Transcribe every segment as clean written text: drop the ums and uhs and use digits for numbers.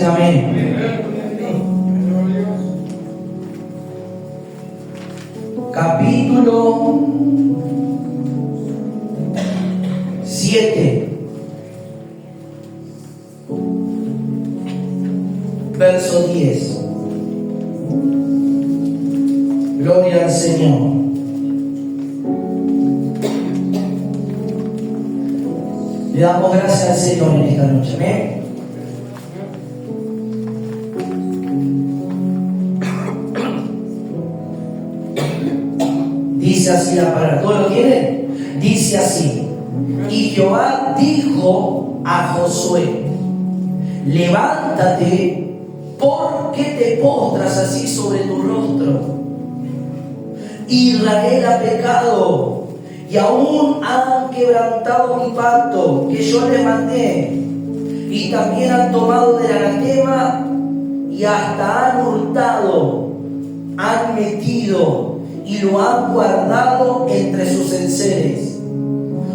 dicen amén? Capítulo 7, verso 10. Gloria al Señor. Le damos gracias al Señor en esta noche. Amén. Dice así la palabra. ¿Todos lo tienen? Dice así. Y Jehová dijo a Josué: levántate, ¿por qué te postras así sobre tu rostro? Israel ha pecado y aún han quebrantado mi pacto que yo les mandé, y también han tomado del anatema y hasta han hurtado, han metido y lo han guardado entre sus enseres.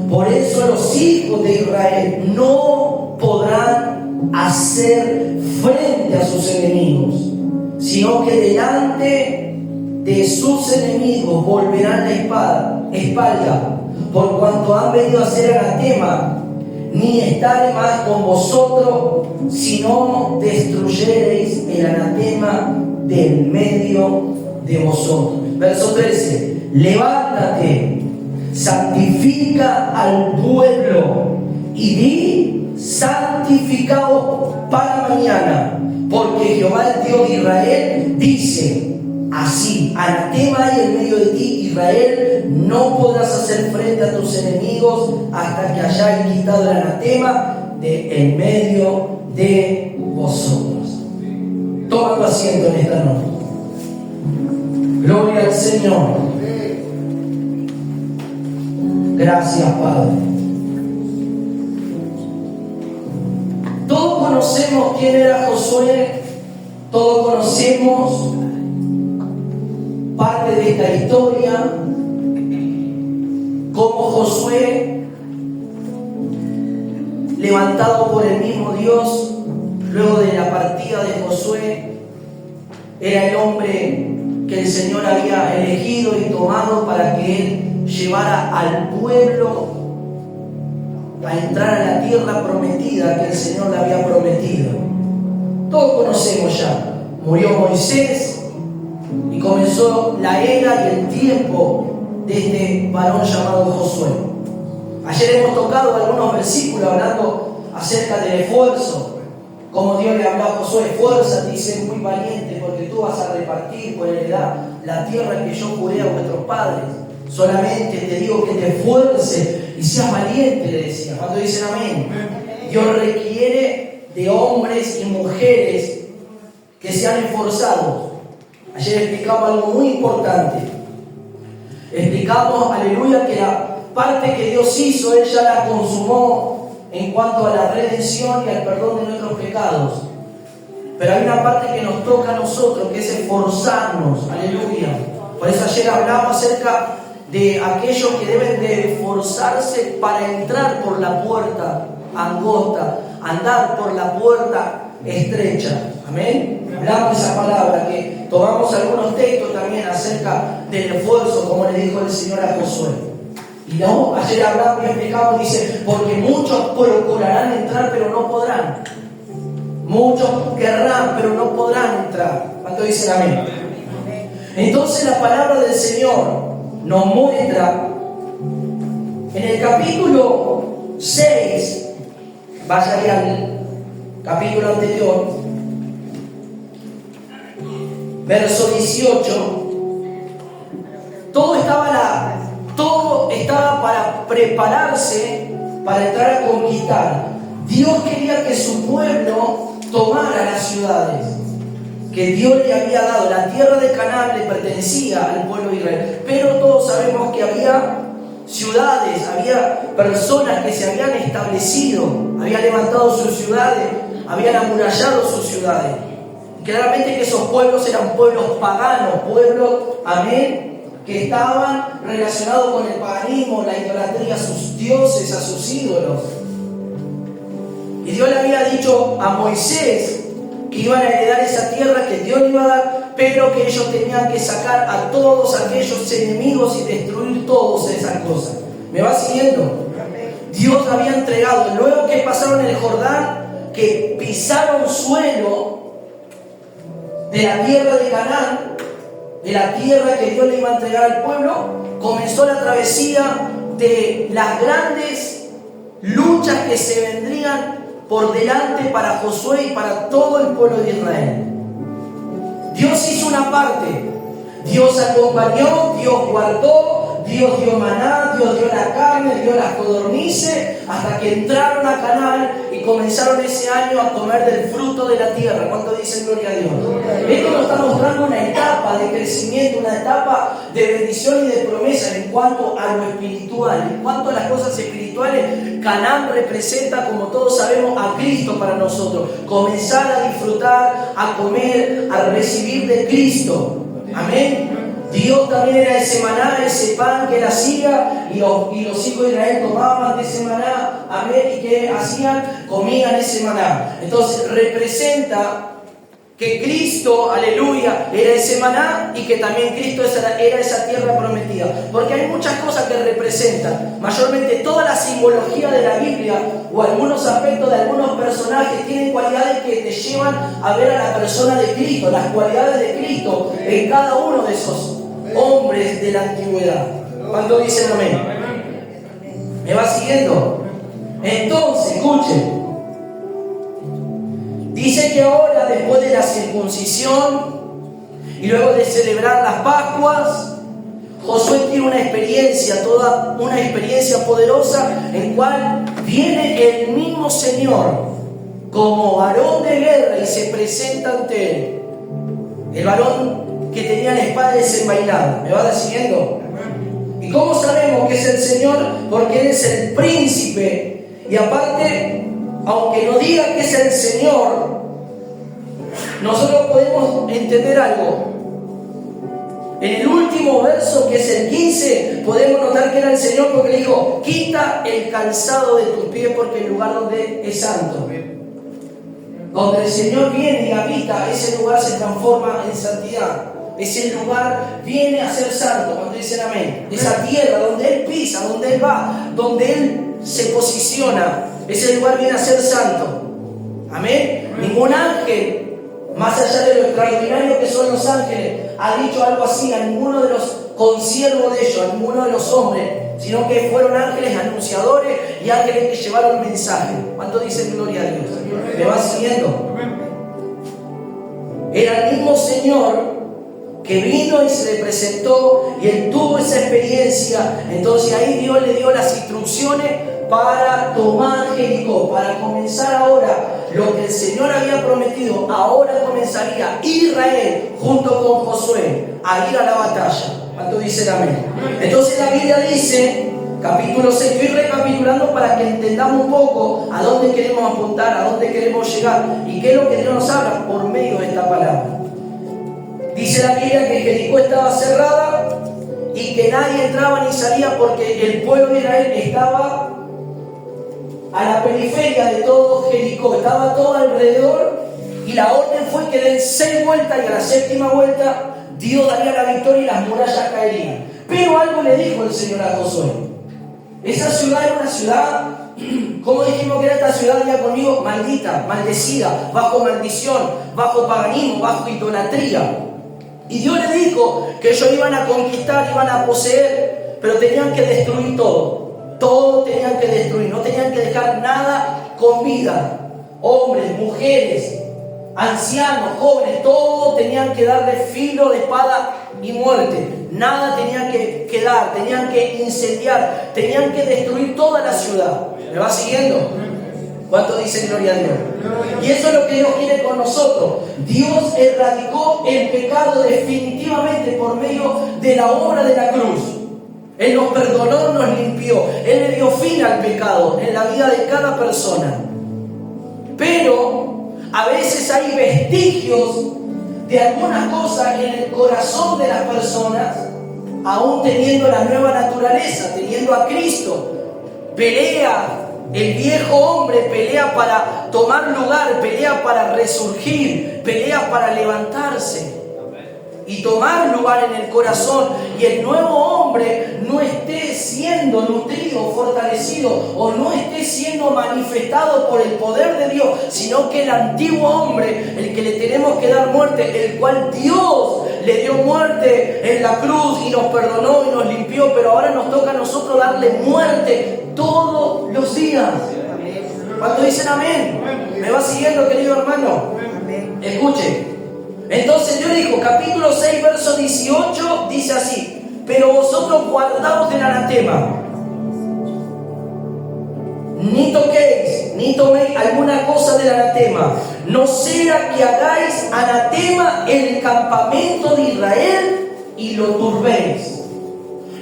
Por eso los hijos de Israel no podrán hacer frente a sus enemigos, sino que delante de sus enemigos volverán la espalda, por cuanto han venido a ser anatema, ni estaré más con vosotros, sino destruyereis el anatema del medio de vosotros. Verso 13. Levántate, santifica al pueblo y di: santificaos para mañana, porque Jehová el Dios de Israel dice así: anatema hay en medio de ti, Israel, no podrás hacer frente a tus enemigos hasta que hayáis quitado el anatema de en medio de vosotros. Toma tu asiento en esta noche. Gloria al Señor. Gracias, Padre. Todos conocemos quién era Josué, todos conocemos parte de esta historia, como Josué, levantado por el mismo Dios, luego de la partida de Josué, era el hombre que el Señor había elegido y tomado para que él llevara al pueblo a entrar a la tierra prometida que el Señor le había prometido. Todos conocemos ya. Murió Moisés y comenzó la era y el tiempo de este varón llamado Josué. Ayer hemos tocado algunos versículos hablando acerca del esfuerzo. Como Dios le habló a Josué: esfuérzate y sé muy valiente, porque tú vas a repartir por heredad la tierra que yo juré a vuestros padres. Solamente te digo que te esfuerces y seas valiente, le decía. Cuando dicen amén, Dios requiere de hombres y mujeres que sean esforzados. Ayer explicamos algo muy importante. Explicamos, aleluya, que la parte que Dios hizo, Él ya la consumó en cuanto a la redención y al perdón de nuestros pecados. Pero hay una parte que nos toca a nosotros, que es esforzarnos, aleluya. Por eso ayer hablamos acerca de aquellos que deben de esforzarse para entrar por la puerta angosta, andar por la puerta estrecha. Amén. Hablamos de esa palabra, que tomamos algunos textos también acerca del esfuerzo, como le dijo el Señor a Josué. Y no, ayer hablamos y explicamos, dice: porque muchos procurarán entrar, pero no podrán. Muchos querrán, pero no podrán entrar. ¿Cuánto dicen amén? Entonces la palabra del Señor nos muestra en el capítulo 6, vaya al capítulo anterior, verso 18, todo estaba para prepararse para entrar a conquistar. Dios quería que su pueblo tomara las ciudades que Dios le había dado. La tierra de Canaán le pertenecía al pueblo de Israel, pero todos sabemos que había ciudades, había personas que se habían establecido, habían levantado sus ciudades, habían amurallado sus ciudades. Claramente que esos pueblos eran pueblos paganos, pueblos, amén, que estaban relacionados con el paganismo, la idolatría a sus dioses, a sus ídolos. Y Dios le había dicho a Moisés que iban a heredar esa tierra que Dios le iba a dar, pero que ellos tenían que sacar a todos aquellos enemigos y destruir todas esas cosas. ¿Me va siguiendo? Dios había entregado, luego que pasaron el Jordán, que pisaron suelo de la tierra de Canaán, de la tierra que Dios le iba a entregar al pueblo, comenzó la travesía de las grandes luchas que se vendrían por delante para Josué y para todo el pueblo de Israel. Dios hizo una parte, Dios acompañó, Dios guardó, Dios dio maná, Dios dio la carne, dio las codornices, hasta que entraron a Canaán y comenzaron ese año a comer del fruto de la tierra. ¿Cuánto dicen gloria a Dios? Esto nos está mostrando una etapa de crecimiento, una etapa de bendición y de promesa en cuanto a lo espiritual. En cuanto a las cosas espirituales, Canaán representa, como todos sabemos, a Cristo para nosotros. Comenzar a disfrutar, a comer, a recibir de Cristo. Amén. Dios también era ese maná, ese pan que él hacía, y los hijos de Israel tomaban de ese maná, amén, y que hacían, comían ese maná. Entonces representa que Cristo, aleluya, era ese maná, y que también Cristo era esa tierra prometida. Porque hay muchas cosas que representan, mayormente toda la simbología de la Biblia, o algunos aspectos de algunos personajes, tienen cualidades que te llevan a ver a la persona de Cristo, las cualidades de Cristo en cada uno de esos hombres de la antigüedad. ¿Cuánto dicen amén? ¿Me va siguiendo? Entonces, escuchen. Dice que ahora, después de la circuncisión y luego de celebrar las Pascuas, Josué tiene una experiencia, toda una experiencia poderosa, en cual viene el mismo Señor como varón de guerra y se presenta ante él. El varón que tenía la espada desenvainada. ¿Me va siguiendo? ¿Y cómo sabemos que es el Señor? Porque Él es el príncipe. Y aparte, aunque no diga que es el Señor, nosotros podemos entender algo. En el último verso, que es el 15, podemos notar que era el Señor, porque le dijo: quita el calzado de tus pies, porque el lugar donde es santo. Donde el Señor viene y habita, ese lugar se transforma en santidad. Ese lugar viene a ser santo, cuando dicen amén. Esa tierra donde Él pisa, donde Él va, donde Él se posiciona, ese lugar viene a ser santo. Amén. Ningún ángel, más allá de lo extraordinario que son los ángeles, ha dicho algo así a ninguno de los consiervos de ellos, a ninguno de los hombres, sino que fueron ángeles anunciadores y ángeles que llevaron mensaje. ¿Cuánto dicen gloria a Dios? ¿Me va siguiendo? Era el mismo Señor que vino y se le presentó, y él tuvo esa experiencia. Entonces ahí Dios le dio las instrucciones para tomar Jericó, para comenzar ahora lo que el Señor había prometido. Ahora comenzaría Israel junto con Josué a ir a la batalla. ¿Cuánto dicen amén? Entonces la Biblia dice, capítulo 6, estoy recapitulando para que entendamos un poco a dónde queremos apuntar, a dónde queremos llegar y qué es lo que Dios nos habla por medio de esta palabra. Dice la Biblia que Jericó estaba cerrada y que nadie entraba ni salía, porque el pueblo de Israel estaba a la periferia de todo Jericó, estaba todo alrededor, y la orden fue que den 6 vueltas, y a la 7ª vuelta Dios daría la victoria y las murallas caerían. Pero algo le dijo el Señor a Josué. Esa ciudad era una ciudad, ¿cómo dijimos que era esta ciudad? Ya conmigo, maldita, maldecida, bajo maldición, bajo paganismo, bajo idolatría. Y Dios le dijo que ellos iban a conquistar, iban a poseer, pero tenían que destruir todo. Todo tenían que destruir, no tenían que dejar nada con vida. Hombres, mujeres, ancianos, jóvenes, todo tenían que darle filo de espada y muerte. Nada tenían que quedar, tenían que incendiar, tenían que destruir toda la ciudad. ¿Me va siguiendo? ¿Cuánto dicen gloria a Dios? Y eso es lo que Dios quiere con nosotros. Dios erradicó el pecado definitivamente por medio de la obra de la cruz. Él nos perdonó, nos limpió. Él le dio fin al pecado en la vida de cada persona. Pero a veces hay vestigios de algunas cosas en el corazón de las personas, aún teniendo la nueva naturaleza, teniendo a Cristo. Pelea, El viejo hombre pelea para tomar lugar, pelea para resurgir, pelea para levantarse y tomar lugar en el corazón, y el nuevo hombre no esté siendo nutrido, fortalecido, o no esté siendo manifestado por el poder de Dios, sino que el antiguo hombre, el que le tenemos que dar muerte, el cual Dios le dio muerte en la cruz y nos perdonó y nos limpió, pero ahora nos toca a nosotros darle muerte todos los días. ¿Cuántos dicen amén? ¿Me va siguiendo, querido hermano? Escuche. Entonces Dios dijo, capítulo 6, verso 18, dice así: pero vosotros guardaos del anatema, ni toquéis, ni toméis alguna cosa del anatema, no sea que hagáis anatema en el campamento de Israel y lo turbéis.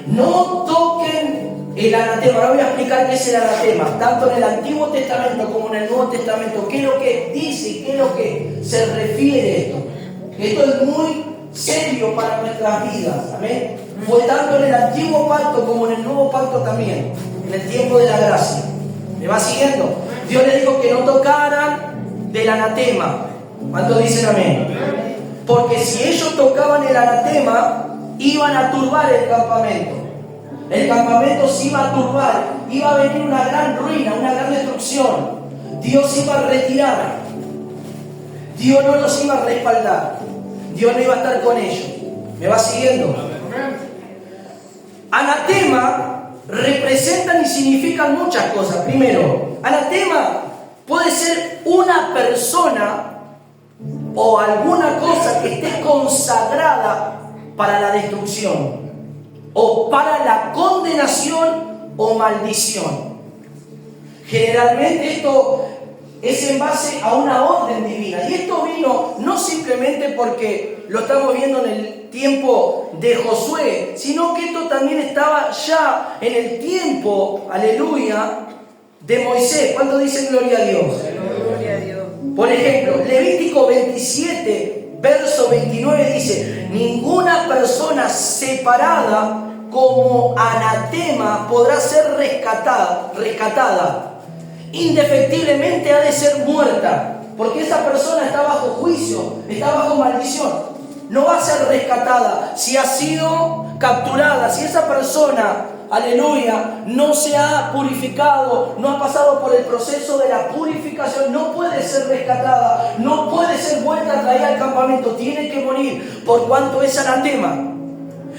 No toquen el anatema. Ahora voy a explicar qué es el anatema, tanto en el Antiguo Testamento como en el Nuevo Testamento, qué es lo que dice y qué es lo que se refiere esto. Esto es muy serio para nuestras vidas, amén. Fue tanto en el antiguo pacto como en el nuevo pacto también, en el tiempo de la gracia. ¿Me va siguiendo? Dios les dijo que no tocaran del anatema. ¿Cuántos dicen amén? Porque si ellos tocaban el anatema, iban a turbar el campamento. El campamento se iba a turbar, iba a venir una gran ruina, una gran destrucción. Dios iba a retirar. Dios no los iba a respaldar. Dios no iba a estar con ellos. ¿Me va siguiendo? Anatema representan y significan muchas cosas. Primero, anatema puede ser una persona o alguna cosa que esté consagrada para la destrucción, o para la condenación o maldición. Generalmente esto es en base a una orden divina. Y esto vino no simplemente porque lo estamos viendo en el tiempo de Josué, sino que esto también estaba ya en el tiempo, aleluya, de Moisés. ¿Cuánto dicen gloria a Dios? Gloria a Dios. Por ejemplo, Levítico 27, verso 29 dice: ninguna persona separada como anatema podrá ser rescatada. Indefectiblemente ha de ser muerta, porque esa persona está bajo juicio, está bajo maldición. No va a ser rescatada si ha sido capturada, si esa persona, aleluya, no se ha purificado, no ha pasado por el proceso de la purificación, no puede ser rescatada, no puede ser vuelta a traer al campamento, tiene que morir por cuanto es anatema.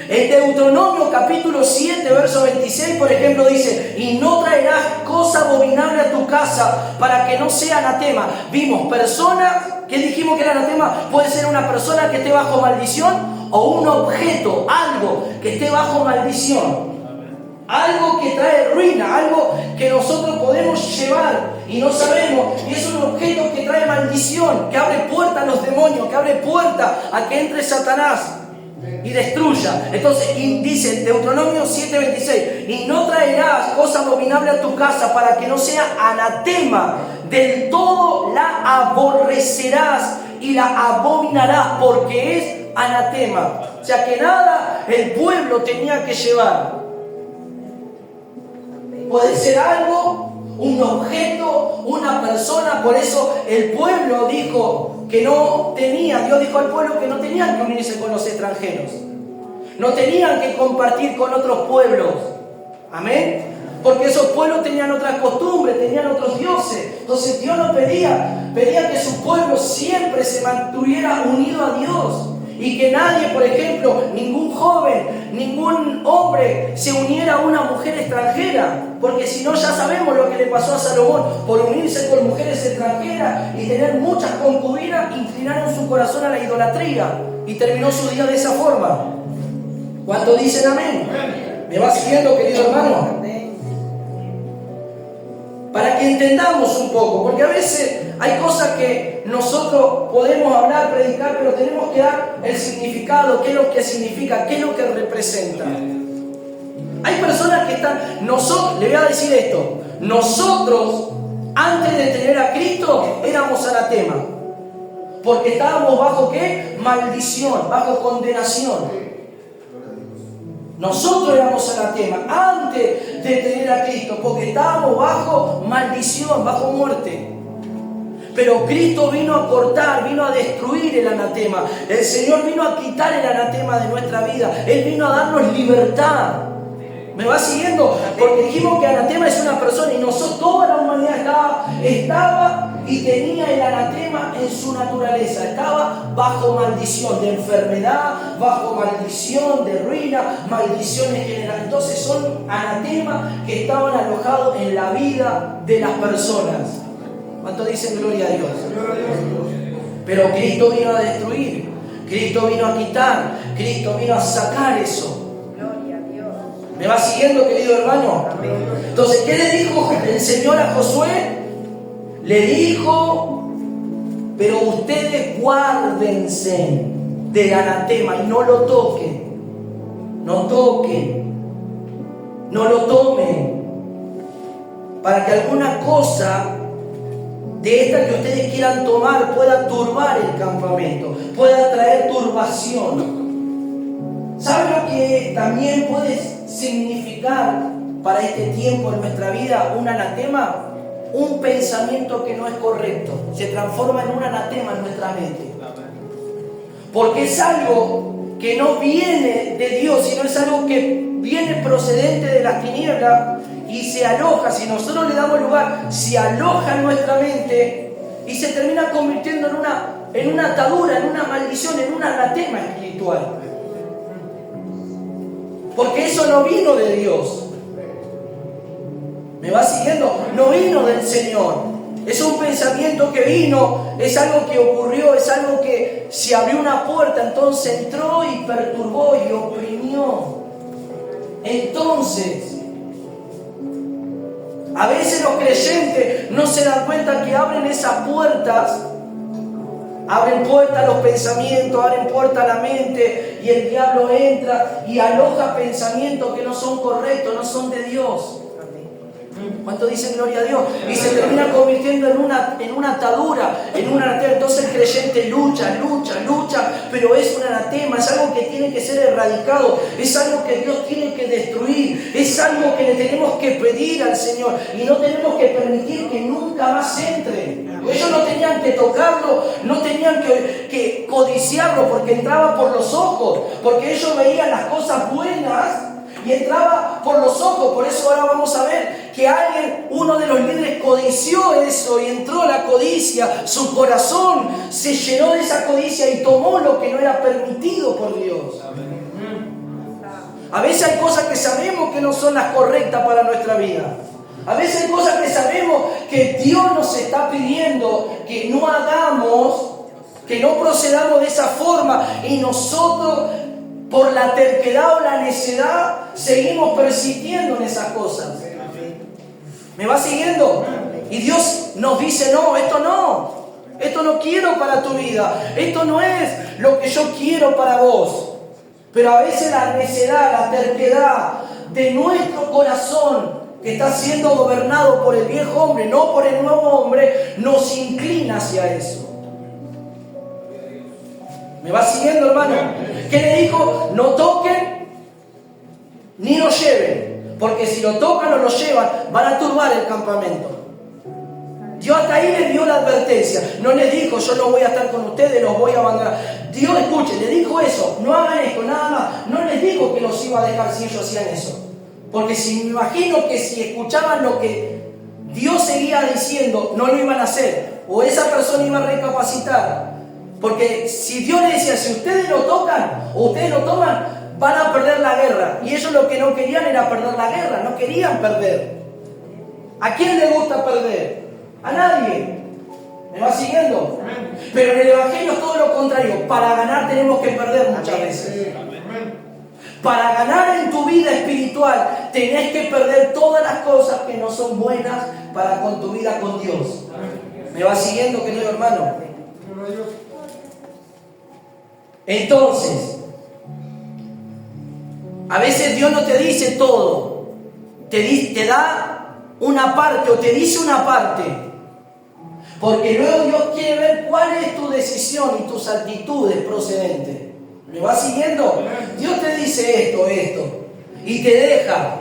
En Deuteronomio capítulo 7, verso 26, por ejemplo, dice: y no traerás cosa abominable a tu casa para que no sea anatema. Vimos personas, ¿qué dijimos que era anatema? Puede ser una persona que esté bajo maldición o un objeto, algo que esté bajo maldición. Algo que trae ruina, algo que nosotros podemos llevar y no sabemos, y es un objeto que trae maldición, que abre puerta a los demonios, que abre puerta a que entre Satanás y destruya. Entonces dice Deuteronomio 7:26: y no traerás cosa abominable a tu casa para que no sea anatema, del todo la aborrecerás y la abominarás, porque es anatema. O sea que nada el pueblo tenía que llevar. Puede ser algo, un objeto, una persona. Por eso el pueblo dijo que no tenía, Dios dijo al pueblo que no tenían que unirse con los extranjeros, no tenían que compartir con otros pueblos, amén, porque esos pueblos tenían otras costumbres, tenían otros dioses. Entonces Dios no pedía que su pueblo siempre se mantuviera unido a Dios, y que nadie, por ejemplo, ningún joven, ningún hombre se uniera a una mujer extranjera, porque si no ya sabemos lo que le pasó a Salomón. Por unirse con mujeres extranjeras y tener muchas concubinas, inclinaron su corazón a la idolatría y terminó su día de esa forma. ¿Cuántos dicen amén? ¿Me va siguiendo, querido hermano? Para que entendamos un poco, porque a veces hay cosas que nosotros podemos hablar, predicar, pero tenemos que dar el significado, qué es lo que significa, qué es lo que representa. Hay personas que están, nosotros, le voy a decir esto, nosotros antes de tener a Cristo éramos anatema, porque estábamos bajo ¿qué? Maldición, bajo condenación. Nosotros éramos anatema antes de tener a Cristo, porque estábamos bajo maldición, bajo muerte. Pero Cristo vino a cortar, vino a destruir el anatema. El Señor vino a quitar el anatema de nuestra vida. Él vino a darnos libertad. ¿Me va siguiendo? Porque dijimos que anatema es una persona y nosotros, toda la humanidad estaba y tenía el anatema en su naturaleza. Estaba bajo maldición de enfermedad, bajo maldición de ruina, maldiciones generales. Entonces son anatemas que estaban alojados en la vida de las personas. ¿Cuánto dicen gloria a Dios? Pero Cristo vino a destruir, Cristo vino a quitar, Cristo vino a sacar eso. ¿Me va siguiendo, querido hermano? Entonces, ¿qué le dijo el Señor a Josué? Le dijo, pero ustedes guárdense del anatema y no lo toquen. No toquen. No lo tomen. Para que alguna cosa de esta que ustedes quieran tomar pueda turbar el campamento, pueda traer turbación. ¿Saben lo que también puede significar para este tiempo en nuestra vida un anatema? Un pensamiento que no es correcto. Se transforma en un anatema en nuestra mente. Porque es algo que no viene de Dios, sino es algo que viene procedente de las tinieblas y se aloja. Si nosotros le damos lugar, se aloja en nuestra mente y se termina convirtiendo en una atadura, en una maldición, en un anatema espiritual. Porque eso no vino de Dios. ¿Me va siguiendo? No vino del Señor. Es un pensamiento que vino, es algo que ocurrió, es algo que se abrió una puerta, entonces entró y perturbó y oprimió. Entonces, a veces los creyentes no se dan cuenta que abren esas puertas. Abren puertas a los pensamientos, abren puertas a la mente y el diablo entra y aloja pensamientos que no son correctos, no son de Dios. ¿Cuánto dicen gloria a Dios? Y se termina convirtiendo en una atadura, en un anatema. Entonces el creyente lucha, pero es un anatema, es algo que tiene que ser erradicado, es algo que Dios tiene que destruir, es algo que le tenemos que pedir al Señor y no tenemos que permitir que nunca más entre. Ellos no tenían que tocarlo, no tenían que codiciarlo porque entraba por los ojos, porque ellos veían las cosas buenas y entraba por los ojos. Por eso ahora vamos a ver que uno de los líderes codició eso y entró la codicia, su corazón se llenó de esa codicia y tomó lo que no era permitido por Dios. A veces hay cosas que sabemos que no son las correctas para nuestra vida. A veces hay cosas que sabemos que Dios nos está pidiendo que no hagamos, que no procedamos de esa forma y nosotros por la terquedad o la necedad seguimos persistiendo en esas cosas. ¿Me va siguiendo? Y Dios nos dice, no, esto no quiero para tu vida, esto no es lo que yo quiero para vos. Pero a veces la necedad, la terquedad de nuestro corazón, que está siendo gobernado por el viejo hombre, no por el nuevo hombre, nos inclina hacia eso. ¿Me va siguiendo, hermano? ¿Qué le dijo? No toquen ni lo lleven, porque si lo tocan o lo llevan, van a turbar el campamento. Dios hasta ahí les dio la advertencia. No les dijo, yo no voy a estar con ustedes, los voy a abandonar. Dios, escuchen, le dijo eso, no hagan esto, nada más. No les dijo que los iba a dejar si ellos hacían eso. Porque si me imagino que si escuchaban lo que Dios seguía diciendo, no lo iban a hacer. O esa persona iba a recapacitar. Porque si Dios le decía, si ustedes lo tocan o ustedes lo toman, van a perder la guerra. Y ellos lo que no querían era perder la guerra, no querían perder. ¿A quién le gusta perder? A nadie. ¿Me va siguiendo? Pero en el Evangelio es todo lo contrario. Para ganar tenemos que perder muchas veces. Para ganar en tu vida espiritual tenés que perder todas las cosas que no son buenas para con tu vida con Dios. ¿Me va siguiendo, querido hermano? Entonces, a veces Dios no te dice todo, te da una parte o te dice una parte, porque luego Dios quiere ver cuál es tu decisión y tus actitudes procedentes. ¿Me va siguiendo? Dios te dice esto, y te deja.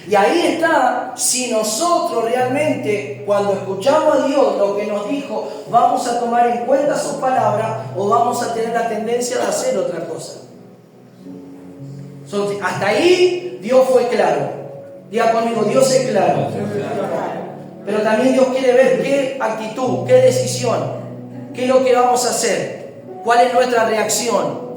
Y ahí está, si nosotros realmente, cuando escuchamos a Dios lo que nos dijo, vamos a tomar en cuenta su palabra o vamos a tener la tendencia de hacer otra cosa. Hasta ahí Dios fue claro. Diga conmigo, Dios es claro. Pero también Dios quiere ver qué actitud, qué decisión, qué es lo que vamos a hacer, cuál es nuestra reacción.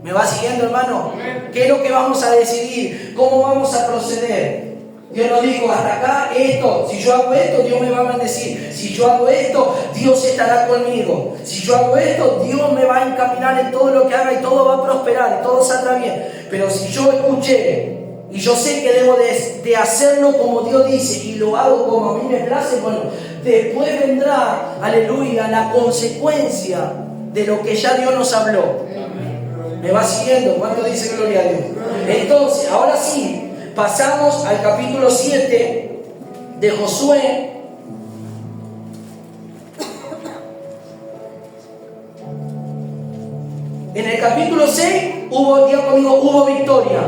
¿Me va siguiendo, hermano? ¿Qué es lo que vamos a decidir? ¿Cómo vamos a proceder? Dios nos dijo, hasta acá esto. Si yo hago esto, Dios me va a bendecir. Si yo hago esto, Dios estará conmigo. Si yo hago esto, Dios me va a encaminar en todo lo que haga y todo va a prosperar y todo saldrá bien. Pero si yo escuché y yo sé que debo de hacerlo como Dios dice y lo hago como a mí me place, bueno, después vendrá, aleluya, la consecuencia de lo que ya Dios nos habló. ¿Me va siguiendo? ¿Cuánto dice gloria a Dios? Entonces, ahora sí, pasamos al capítulo 7 de Josué. En el capítulo 6 hubo victoria.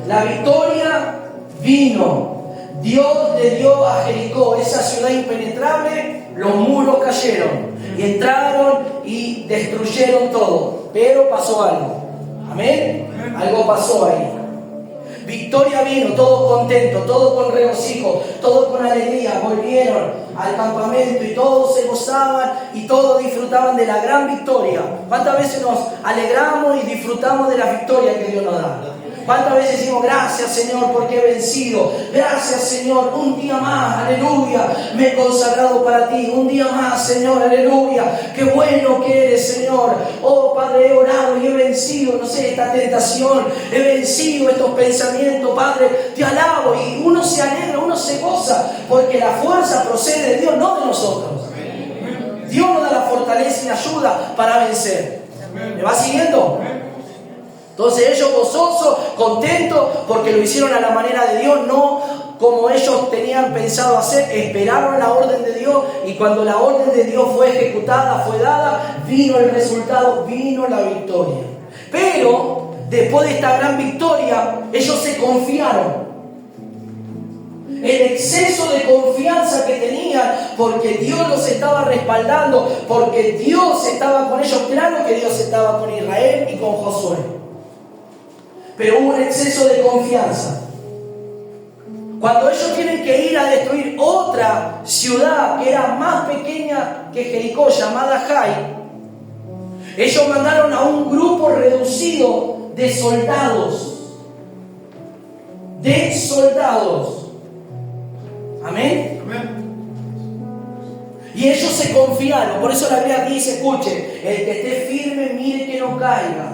La victoria vino. Dios le dio a Jericó, esa ciudad impenetrable, los muros cayeron y entraron y destruyeron todo. Pero pasó algo. Amén. Algo pasó ahí. Victoria vino, todos contentos, todos con regocijo, todos con alegría, volvieron al campamento y todos se gozaban y todos disfrutaban de la gran victoria. ¿Cuántas veces nos alegramos y disfrutamos de la victoria que Dios nos da? ¿Cuántas veces decimos gracias Señor porque he vencido? Gracias Señor, un día más, aleluya, me he consagrado para ti. Un día más Señor, aleluya, qué bueno que eres Señor. Oh Padre, he orado y he vencido, no sé, esta tentación, he vencido estos pensamientos, Padre, te alabo. Y uno se alegra, uno se goza, porque la fuerza procede de Dios, no de nosotros. Dios nos da la fortaleza y la ayuda para vencer. ¿Me va siguiendo? Entonces ellos gozosos, contentos, porque lo hicieron a la manera de Dios, no como ellos tenían pensado hacer. Esperaron la orden de Dios y cuando la orden de Dios fue ejecutada, fue dada, vino el resultado, vino la victoria. Pero después de esta gran victoria, ellos se confiaron. El exceso de confianza que tenían, porque Dios los estaba respaldando, porque Dios estaba con ellos. Claro que Dios estaba con Israel y con Josué. Pero hubo un exceso de confianza. Cuando ellos tienen que ir a destruir otra ciudad que era más pequeña que Jericó, llamada Jai, ellos mandaron a un grupo reducido de soldados. Amén. Y ellos se confiaron. Por eso la Biblia dice, escuche, el que esté firme, mire que no caiga.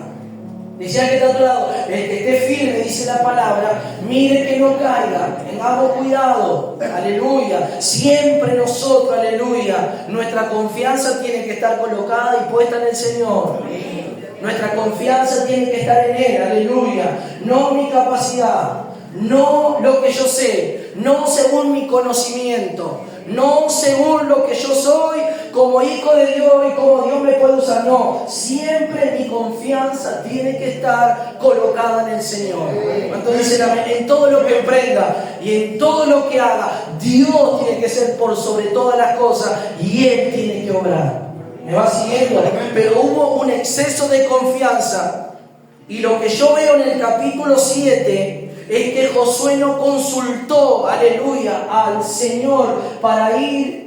Decía que está a otro lado, el que esté firme, dice la palabra, mire que no caiga, tengamos cuidado, aleluya. Siempre nosotros, aleluya, nuestra confianza tiene que estar colocada y puesta en el Señor. Nuestra confianza tiene que estar en Él, aleluya. No mi capacidad, no lo que yo sé, no según mi conocimiento, no según lo que yo soy como hijo de Dios y como Dios me puede usar. No, siempre mi confianza tiene que estar colocada en el Señor. Entonces, en todo lo que emprenda y en todo lo que haga, Dios tiene que ser por sobre todas las cosas y Él tiene que obrar. ¿Me va siguiendo? Pero hubo un exceso de confianza. Y lo que yo veo en el capítulo 7 es que Josué no consultó, aleluya, al Señor para ir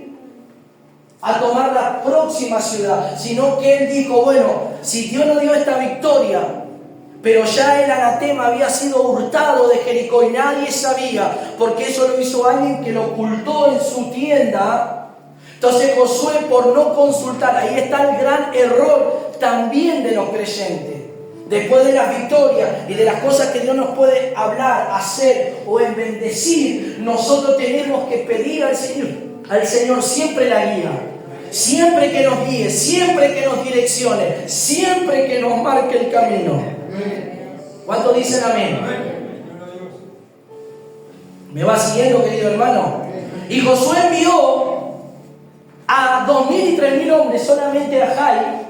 a tomar la próxima ciudad, sino que él dijo, bueno, si Dios nos dio esta victoria, pero ya el anatema había sido hurtado de Jericó y nadie sabía, porque eso lo hizo alguien que lo ocultó en su tienda. Entonces Josué, por no consultar, ahí está el gran error también de los creyentes. Después de las victorias y de las cosas que Dios nos puede hablar, hacer o bendecir, nosotros tenemos que pedir al Señor siempre la guía, siempre que nos guíe, siempre que nos direccione, siempre que nos marque el camino. ¿Cuántos dicen amén? ¿Me va siguiendo, querido hermano? Y Josué envió a 2.000 y 3.000 hombres solamente a Jai.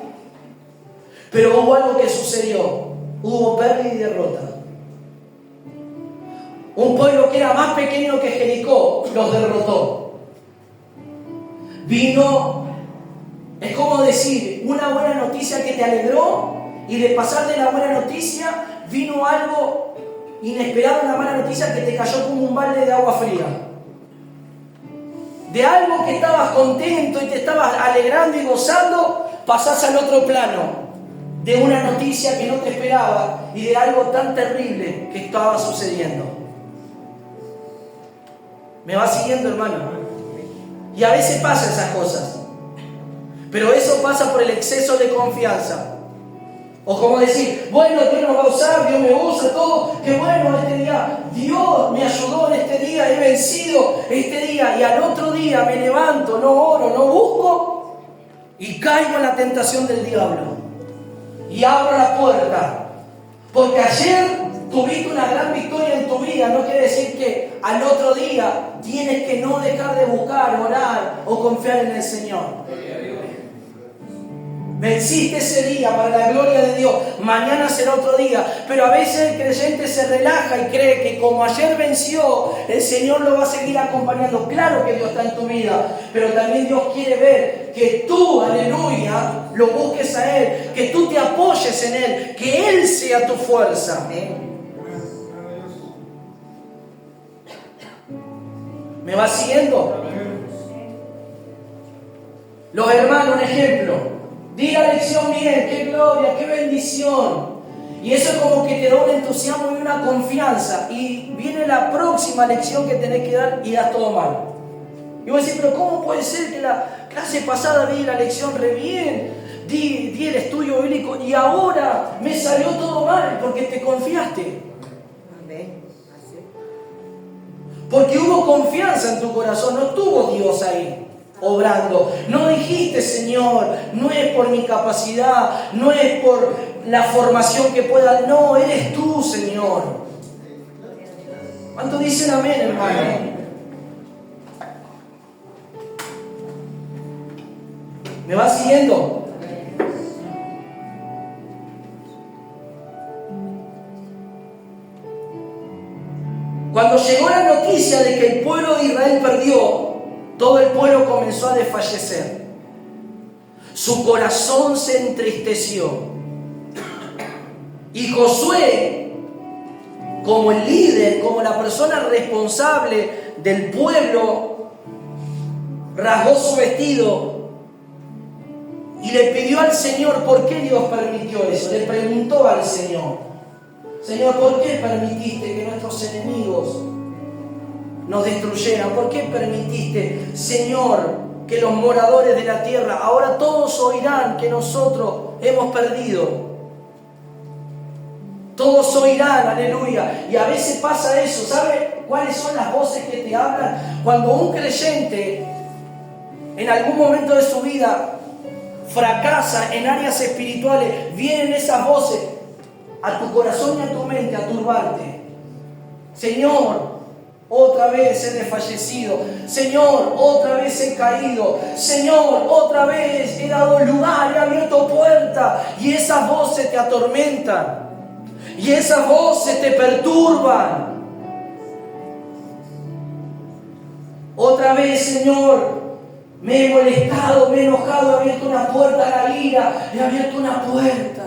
Pero hubo algo que sucedió. Hubo pérdida y derrota. Un pueblo que era más pequeño que Jericó los derrotó. Vino, es como decir, una buena noticia que te alegró, y de pasar de la buena noticia vino algo inesperado, una mala noticia que te cayó como un balde de agua fría. De algo que estabas contento y te estabas alegrando y gozando, pasás al otro plano. De una noticia que no te esperaba y de algo tan terrible que estaba sucediendo. ¿Me va siguiendo, hermano? Y a veces pasan esas cosas. Pero eso pasa por el exceso de confianza. O como decir, bueno, Dios nos va a usar, Dios me usa, todo. Qué bueno este día, Dios me ayudó en este día, he vencido este día. Y al otro día me levanto, no oro, no busco y caigo en la tentación del diablo. Y abro la puerta. Porque ayer tuviste una gran victoria en tu vida, no quiere decir que al otro día tienes que no dejar de buscar, orar o confiar en el Señor. Venciste ese día para la gloria de Dios, mañana será otro día. Pero a veces el creyente se relaja y cree que como ayer venció, el Señor lo va a seguir acompañando. Claro que Dios está en tu vida, pero también Dios quiere ver que tú, aleluya, lo busques a Él, que tú te apoyes en Él, que Él sea tu fuerza. ¿Me vas siguiendo? Los hermanos, un ejemplo. Di la lección bien, qué gloria, qué bendición. Y eso es como que te da un entusiasmo y una confianza. Y viene la próxima lección que tenés que dar y das todo mal. Y vos decís, pero ¿cómo puede ser que la clase pasada di la lección re bien? Di el estudio bíblico y ahora me salió todo mal porque te confiaste. Porque hubo confianza en tu corazón, no estuvo Dios ahí obrando. No dijiste, Señor, no es por mi capacidad, no es por la formación que pueda, no, eres tú, Señor. ¿Cuántos dicen amén, hermano? ¿Me vas siguiendo? Cuando llegó la noticia de que el pueblo de Israel perdió, todo el pueblo comenzó a desfallecer. Su corazón se entristeció. Y Josué, como el líder, como la persona responsable del pueblo, rasgó su vestido y le pidió al Señor por qué Dios permitió eso. Le preguntó al Señor: Señor, ¿por qué permitiste que nuestros enemigos nos destruyeran? ¿Por qué permitiste, Señor, que los moradores de la tierra ahora todos oirán que nosotros hemos perdido? Todos oirán, aleluya. Y a veces pasa eso. ¿Sabe cuáles son las voces que te hablan? Cuando un creyente en algún momento de su vida fracasa en áreas espirituales, vienen esas voces a tu corazón y a tu mente a turbarte. Señor, otra vez he desfallecido. Señor, otra vez he caído. Señor, otra vez he dado lugar, he abierto puerta. Y esas voces te atormentan. Y esas voces te perturban. Otra vez, Señor, me he molestado, me he enojado, he abierto una puerta a la ira, he abierto una puerta.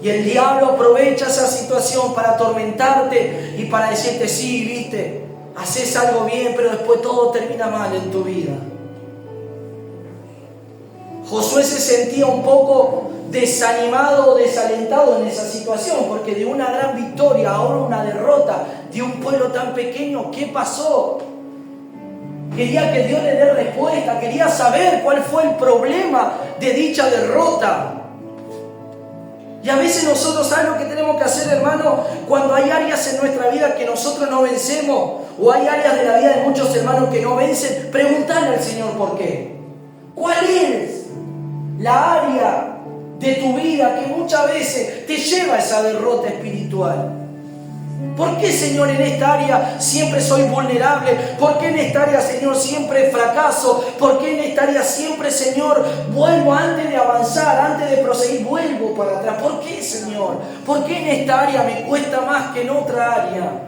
Y el diablo aprovecha esa situación para atormentarte y para decirte, sí, viste, haces algo bien, pero después todo termina mal en tu vida. Josué se sentía un poco desanimado o desalentado en esa situación, porque de una gran victoria, ahora una derrota de un pueblo tan pequeño, ¿qué pasó? Quería que Dios le dé respuesta, quería saber cuál fue el problema de dicha derrota. Y a veces nosotros, ¿sabes lo que tenemos que hacer, hermano? Cuando hay áreas en nuestra vida que nosotros no vencemos, o hay áreas de la vida de muchos hermanos que no vencen, preguntarle al Señor por qué. ¿Cuál es la área de tu vida que muchas veces te lleva a esa derrota espiritual? ¿Por qué, Señor, en esta área siempre soy vulnerable? ¿Por qué en esta área, Señor, siempre fracaso? ¿Por qué en esta área siempre, Señor, vuelvo antes de avanzar, antes de proseguir, vuelvo para atrás? ¿Por qué, Señor? ¿Por qué en esta área me cuesta más que en otra área?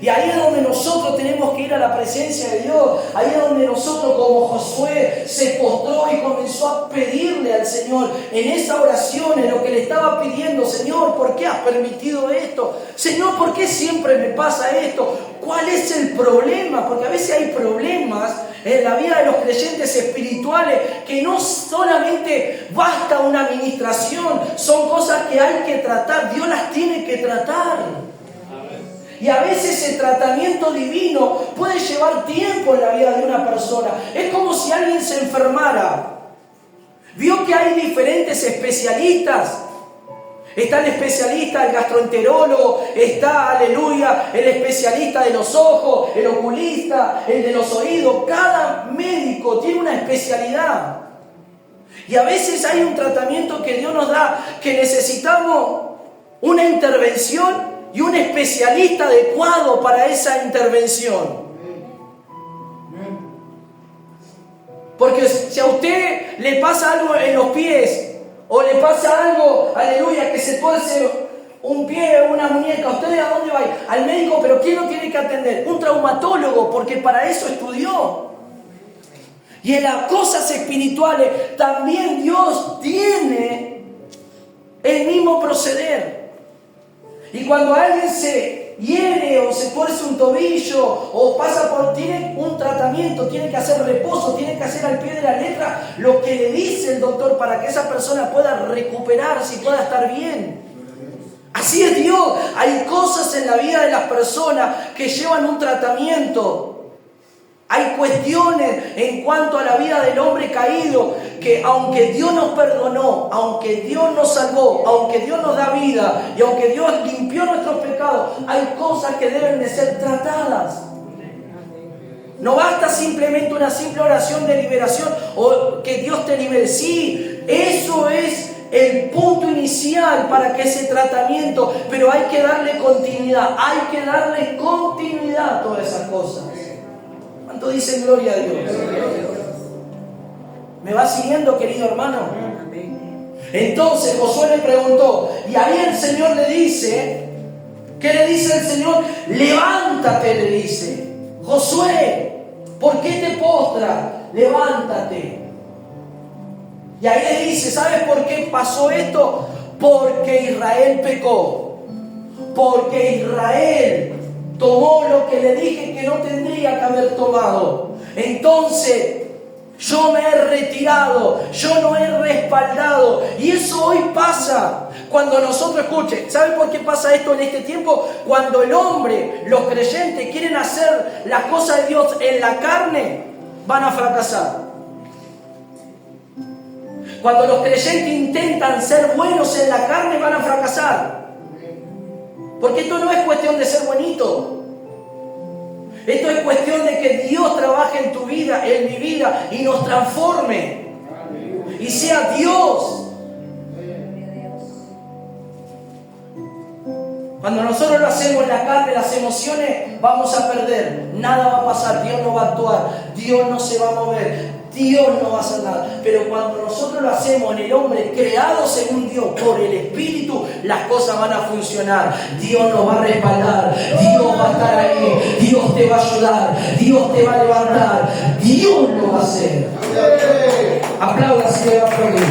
Y ahí es donde nosotros tenemos que ir a la presencia de Dios. Ahí es donde nosotros, como Josué, se postró y comenzó a pedirle al Señor en esa oración, en lo que le estaba pidiendo: Señor, ¿por qué has permitido esto? Señor, ¿por qué siempre me pasa esto? ¿Cuál es el problema? Porque a veces hay problemas en la vida de los creyentes espirituales que no solamente basta una administración, son cosas que hay que tratar. Dios las tiene que tratar. Y a veces el tratamiento divino puede llevar tiempo en la vida de una persona. Es como si alguien se enfermara. Vio que hay diferentes especialistas. Está el especialista, el gastroenterólogo, está, aleluya, el especialista de los ojos, el oculista, el de los oídos. Cada médico tiene una especialidad. Y a veces hay un tratamiento que Dios nos da, que necesitamos una intervención y un especialista adecuado para esa intervención. Porque si a usted le pasa algo en los pies, o le pasa algo, aleluya, que se tuerce un pie o una muñeca, ¿usted a dónde va? Al médico. ¿Pero quién lo tiene que atender? Un traumatólogo, porque para eso estudió. Y en las cosas espirituales también Dios tiene el mismo proceder. Y cuando alguien se hiere o se tuerce un tobillo o pasa tiene un tratamiento, tiene que hacer reposo, tiene que hacer al pie de la letra lo que le dice el doctor para que esa persona pueda recuperarse y pueda estar bien. Así es Dios. Hay cosas en la vida de las personas que llevan un tratamiento. Hay cuestiones en cuanto a la vida del hombre caído que, aunque Dios nos perdonó, aunque Dios nos salvó, aunque Dios nos da vida y aunque Dios limpió nuestros pecados, hay cosas que deben de ser tratadas. No basta simplemente una simple oración de liberación o que Dios te libere. Sí, eso es el punto inicial para que ese tratamiento, pero hay que darle continuidad, a todas esas cosas. ¿Cuánto dicen gloria a Dios? ¿Me va siguiendo, querido hermano? Entonces Josué le preguntó, y ahí el Señor le dice, ¿qué le dice el Señor? Levántate, le dice. Josué, ¿por qué te postras? Levántate. Y ahí le dice, ¿sabes por qué pasó esto? Porque Israel pecó. Porque Israel tomó lo que le dije que no tendría que haber tomado. Entonces yo me he retirado, yo no he respaldado. Y eso hoy pasa cuando nosotros, escuchen, ¿saben por qué pasa esto en este tiempo? Cuando el hombre, los creyentes quieren hacer las cosas de Dios en la carne, van a fracasar. Cuando los creyentes intentan ser buenos en la carne, van a fracasar. Porque esto no es cuestión de ser bonito. Esto es cuestión de que Dios trabaje en tu vida, en mi vida, y nos transforme. Y sea Dios. Cuando nosotros lo hacemos en la carne, las emociones, vamos a perder. Nada va a pasar, Dios no va a actuar, Dios no se va a mover, Dios no va a hacer nada. Pero cuando nosotros lo hacemos en el hombre, creado según Dios, por el Espíritu, las cosas van a funcionar. Dios nos va a respaldar, Dios va a estar ahí, Dios te va a ayudar, Dios te va a levantar, Dios lo va a hacer. Aplauda si le va a aplaudir.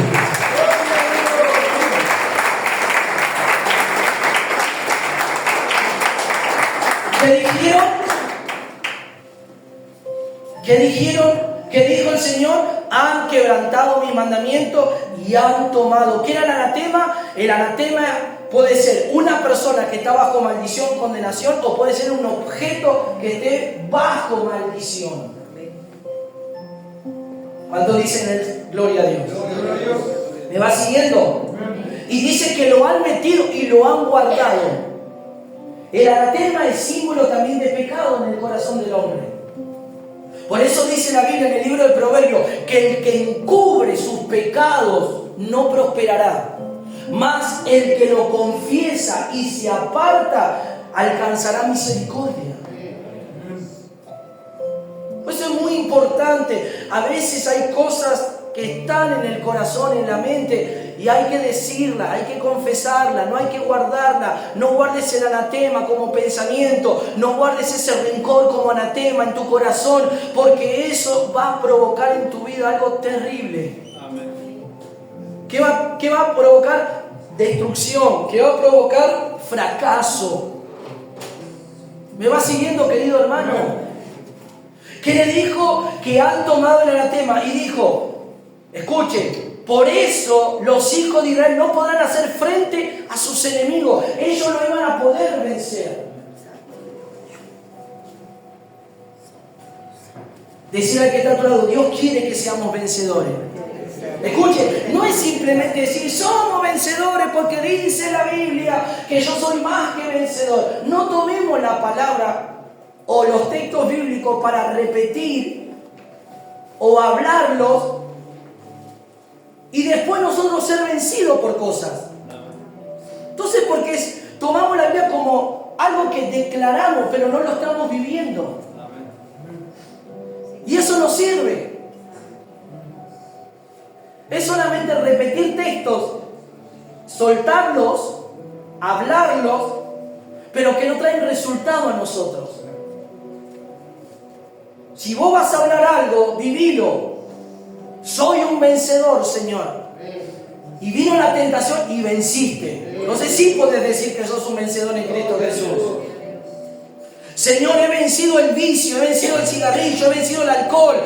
¿Qué dijeron? ¿Qué dijo el Señor? Han quebrantado mi mandamiento y han tomado. ¿Qué era el anatema? El anatema puede ser una persona que está bajo maldición, condenación, o puede ser un objeto que esté bajo maldición. ¿Cuántos dicen gloria a Dios? ¿Me va siguiendo? Y dice que lo han metido y lo han guardado. El anatema es símbolo también de pecado en el corazón del hombre. Por eso dice la Biblia en el libro del Proverbio que el que encubre sus pecados no prosperará. mas el que lo confiesa y se aparta alcanzará misericordia. Pues eso es muy importante. A veces hay cosas que están en el corazón, en la mente, y hay que decirla, hay que confesarla, no hay que guardarla. No guardes el anatema como pensamiento, no guardes ese rencor como anatema en tu corazón, porque eso va a provocar en tu vida algo terrible. ¿Qué va a provocar? Destrucción. ¿Qué va a provocar? Fracaso. ¿Me va siguiendo, querido hermano? Que le dijo que han tomado el anatema y dijo, escuchen, por eso los hijos de Israel no podrán hacer frente a sus enemigos. Ellos no iban a poder vencer. Decir al que está a tu lado, Dios quiere que seamos vencedores. Escuche, no es simplemente decir somos vencedores porque dice la Biblia que yo soy más que vencedor. No tomemos la palabra o los textos bíblicos para repetir o hablarlos y después nosotros ser vencidos por cosas. Entonces, porque tomamos la Biblia como algo que declaramos pero no lo estamos viviendo. Y eso no sirve. Es solamente repetir textos, soltarlos, hablarlos, pero que no traen resultado a nosotros. Si vos vas a hablar algo, vivilo. Soy un vencedor, Señor. Y vino la tentación y venciste. No sé si puedes decir que sos un vencedor en Cristo Jesús. Señor, he vencido el vicio, he vencido el cigarrillo, he vencido el alcohol.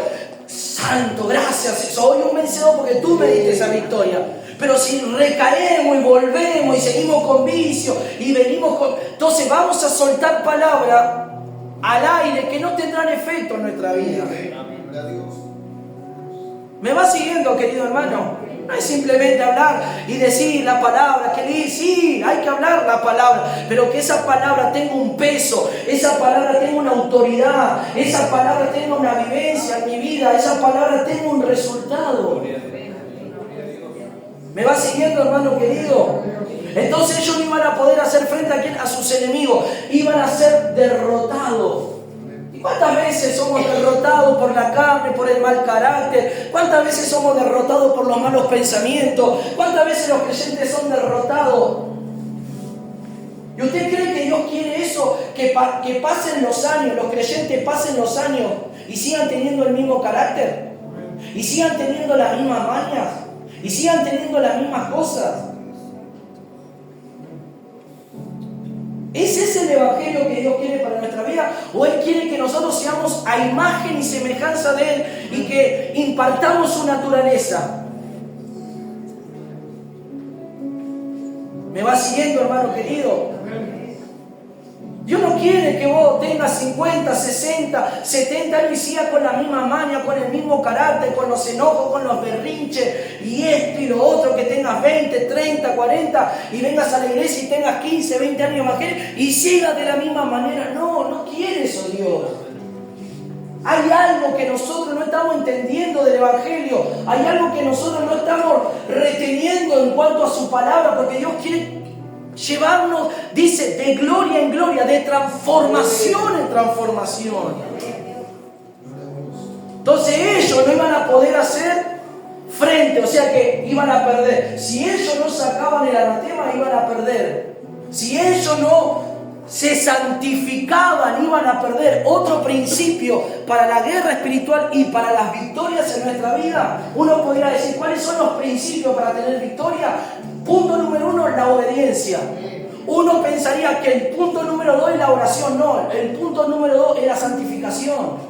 Santo, gracias, soy un vencedor porque tú me diste esa victoria. Pero si recaemos y volvemos y seguimos con vicio y venimos con... Entonces vamos a soltar palabras al aire que no tendrán efecto en nuestra vida. ¿Me va siguiendo, querido hermano? No es simplemente hablar y decir la palabra, sí, hay que hablar la palabra, pero que esa palabra tenga un peso, esa palabra tenga una autoridad, esa palabra tenga una vivencia en mi vida, esa palabra tenga un resultado. ¿Me va siguiendo, hermano querido? Entonces ellos no iban a poder hacer frente a sus enemigos, iban a ser derrotados. ¿Cuántas veces somos derrotados por la carne, por el mal carácter? ¿Cuántas veces somos derrotados por los malos pensamientos? ¿Cuántas veces los creyentes son derrotados? ¿Y usted cree que Dios quiere eso? Que pasen los años, los creyentes pasen los años y sigan teniendo el mismo carácter, y sigan teniendo las mismas mañas, y sigan teniendo las mismas cosas. ¿Ese es el evangelio que Dios quiere para nuestra vida? ¿O Él quiere que nosotros seamos a imagen y semejanza de Él y que impartamos su naturaleza? ¿Me va siguiendo, hermano querido? Dios no quiere que vos tengas 50, 60, 70 años y sigas con la misma maña, con el mismo carácter, con los enojos, con los berrinches y esto y lo otro, que tengas 20, 30, 40 y vengas a la iglesia y tengas 15, 20 años más que Él y sigas de la misma manera. No quiere eso Dios. Hay algo que nosotros no estamos entendiendo del Evangelio, hay algo que nosotros no estamos reteniendo en cuanto a su palabra, porque Dios quiere llevarnos, dice, de gloria en gloria, de transformación en transformación. Entonces ellos no iban a poder hacer frente, o sea que iban a perder. Si ellos no sacaban el anatema, iban a perder. Si ellos no se santificaban, iban a perder. Otro principio para la guerra espiritual y para las victorias en nuestra vida. Uno podría decir, ¿cuáles son los principios para tener victoria? Punto número 1, la obediencia. Uno pensaría que el punto número 2 es la oración. No, el punto número 2 es la santificación.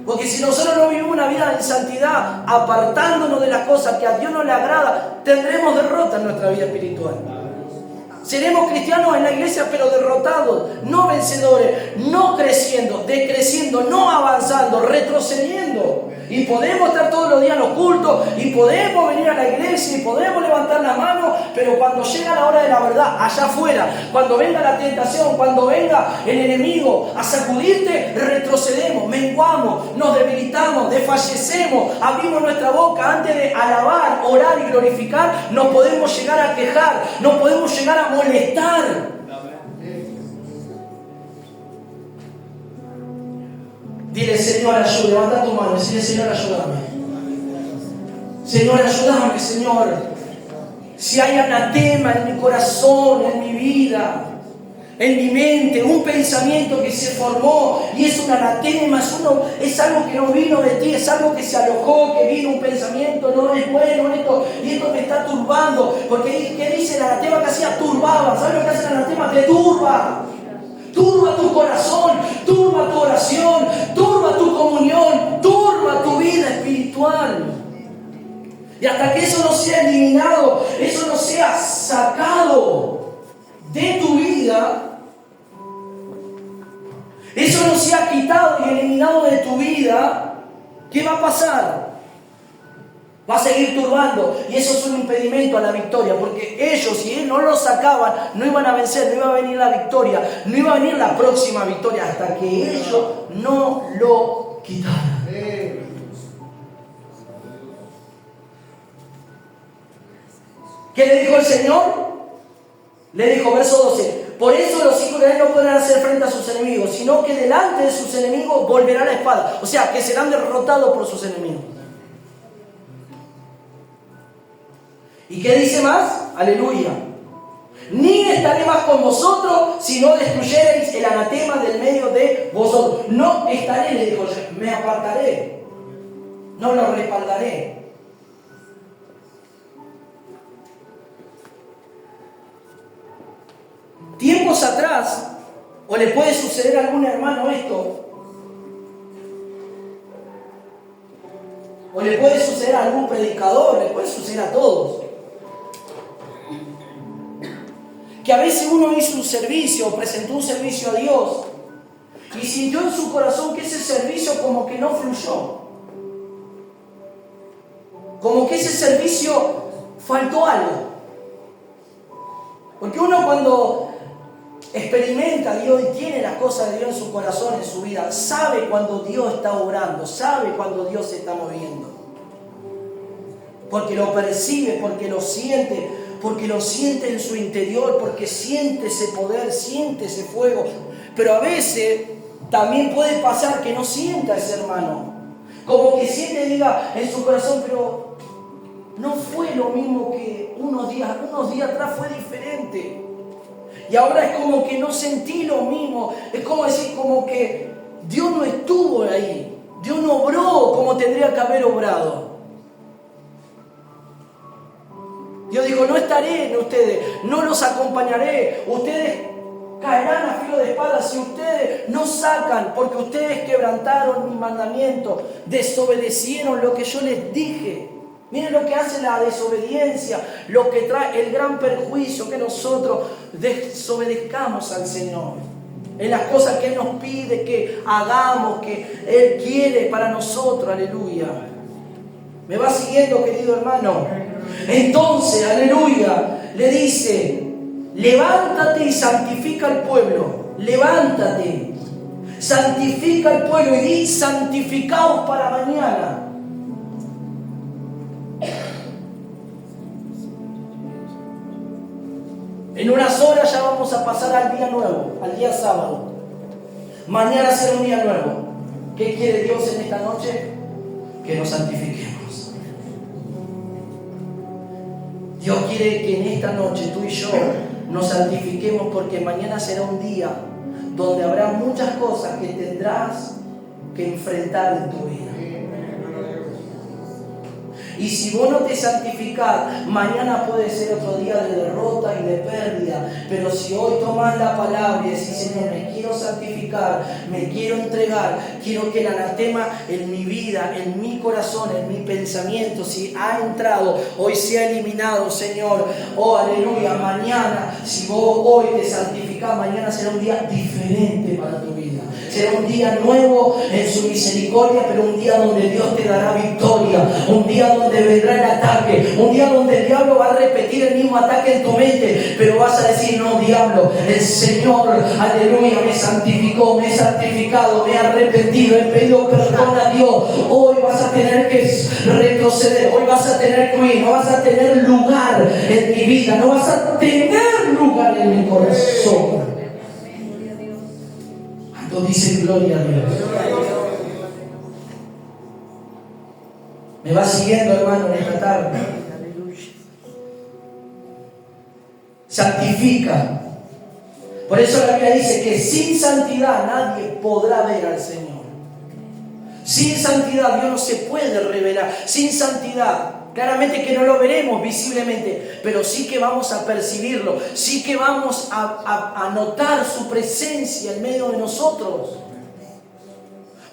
Porque si nosotros no vivimos una vida en santidad, apartándonos de las cosas que a Dios no le agrada, tendremos derrota en nuestra vida espiritual. Seremos cristianos en la iglesia, pero derrotados, no vencedores, no creciendo, decreciendo, no avanzando, retrocediendo. Y podemos estar todos los días en los cultos, y podemos venir a la iglesia, y podemos levantar la mano, pero cuando llega la hora de la verdad, allá afuera, cuando venga la tentación, cuando venga el enemigo a sacudirte, retrocedemos, menguamos, nos debilitamos, desfallecemos, abrimos nuestra boca antes de alabar, orar y glorificar, nos podemos llegar a quejar, nos podemos llegar a molestar. Dile, Señor, ayúdame, levanta tu mano, dile, Señor, ayúdame. Señor, ayúdame, Señor. Si hay anatema en mi corazón, en mi vida, en mi mente, un pensamiento que se formó y es un anatema, es algo que no vino de ti, es algo que se alojó, que vino un pensamiento, no es bueno esto, y esto me está turbando. Porque, ¿qué dice el anatema que hacía? Turbaba. ¿Sabes lo que hace el anatema? Te turba. Turba tu corazón, turba tu oración, turba tu comunión, turba tu vida espiritual. Y hasta que eso no sea eliminado, eso no sea sacado de tu vida, eso no sea quitado y eliminado de tu vida, ¿qué va a pasar? Va a seguir turbando, y eso es un impedimento a la victoria, porque ellos, si no lo sacaban, no iban a vencer, no iba a venir la victoria, no iba a venir la próxima victoria hasta que ellos no lo quitaran. ¿Qué le dijo el Señor? Le dijo, verso 12, por eso los hijos de Israel no podrán hacer frente a sus enemigos, sino que delante de sus enemigos volverá la espada. O sea, que serán derrotados por sus enemigos. ¿Y qué dice más? Aleluya. Ni estaré más con vosotros si no destruyereis el anatema del medio de vosotros. No estaré, le dijo, me apartaré. No lo respaldaré. Tiempos atrás, o le puede suceder a algún hermano esto, o le puede suceder a algún predicador, le puede suceder a todos, que a veces uno hizo un servicio, presentó un servicio a Dios, y sintió en su corazón que ese servicio como que no fluyó, como que ese servicio faltó algo. Porque uno cuando experimenta a Dios y tiene las cosas de Dios en su corazón, en su vida, sabe cuando Dios está obrando, sabe cuando Dios se está moviendo. Porque lo percibe, porque lo siente en su interior, porque siente ese poder, siente ese fuego. Pero a veces también puede pasar que no sienta ese hermano. Como que siente, diga en su corazón, pero no fue lo mismo que unos días atrás, fue diferente. Y ahora es como que no sentí lo mismo. Es como decir, como que Dios no estuvo ahí. Dios no obró como tendría que haber obrado. Dios dijo, no estaré en ustedes, no los acompañaré. Ustedes caerán a filo de espada si ustedes no sacan, porque ustedes quebrantaron mi mandamiento, desobedecieron lo que yo les dije. Miren lo que hace la desobediencia, lo que trae el gran perjuicio, que nosotros desobedezcamos al Señor en las cosas que Él nos pide que hagamos, que Él quiere para nosotros. Aleluya. ¿Me va siguiendo, querido hermano? Entonces, aleluya, le dice, levántate y santifica al pueblo. Levántate, santifica al pueblo y di, santificaos para mañana. En unas horas ya vamos a pasar al día nuevo, al día sábado. Mañana será un día nuevo. ¿Qué quiere Dios en esta noche? Que nos santifiquemos. Dios quiere que en esta noche tú y yo nos santifiquemos, porque mañana será un día donde habrá muchas cosas que tendrás que enfrentar en tu vida. Y si vos no te santificás, mañana puede ser otro día de derrota y de pérdida Pero si hoy tomas la palabra y decís, Señor, me quiero santificar, me quiero entregar, quiero que el anatema en mi vida, en mi corazón, en mi pensamiento, si ha entrado, hoy se ha eliminado, Señor. Oh, aleluya. Mañana, si vos hoy te santificás, mañana será un día diferente para tu vida. Será un día nuevo en su misericordia, pero un día donde Dios te dará victoria, un día donde vendrá el ataque, un día donde el diablo va a repetir el mismo ataque en tu mente, pero vas a decir, no, diablo, el Señor, aleluya, me santificó, me he santificado, me he arrepentido, he pedido perdón a Dios. Hoy vas a tener que retroceder, hoy vas a tener que huir, no vas a tener lugar en mi vida, no vas a tener lugar en mi corazón. Dice gloria a Dios. Me va siguiendo, hermano, en esta tarde. Santifica. Por eso la Biblia dice que sin santidad nadie podrá ver al Señor. Sin santidad Dios no se puede revelar. Sin santidad, claramente que no lo veremos visiblemente, pero sí que vamos a percibirlo, sí que vamos a notar su presencia en medio de nosotros.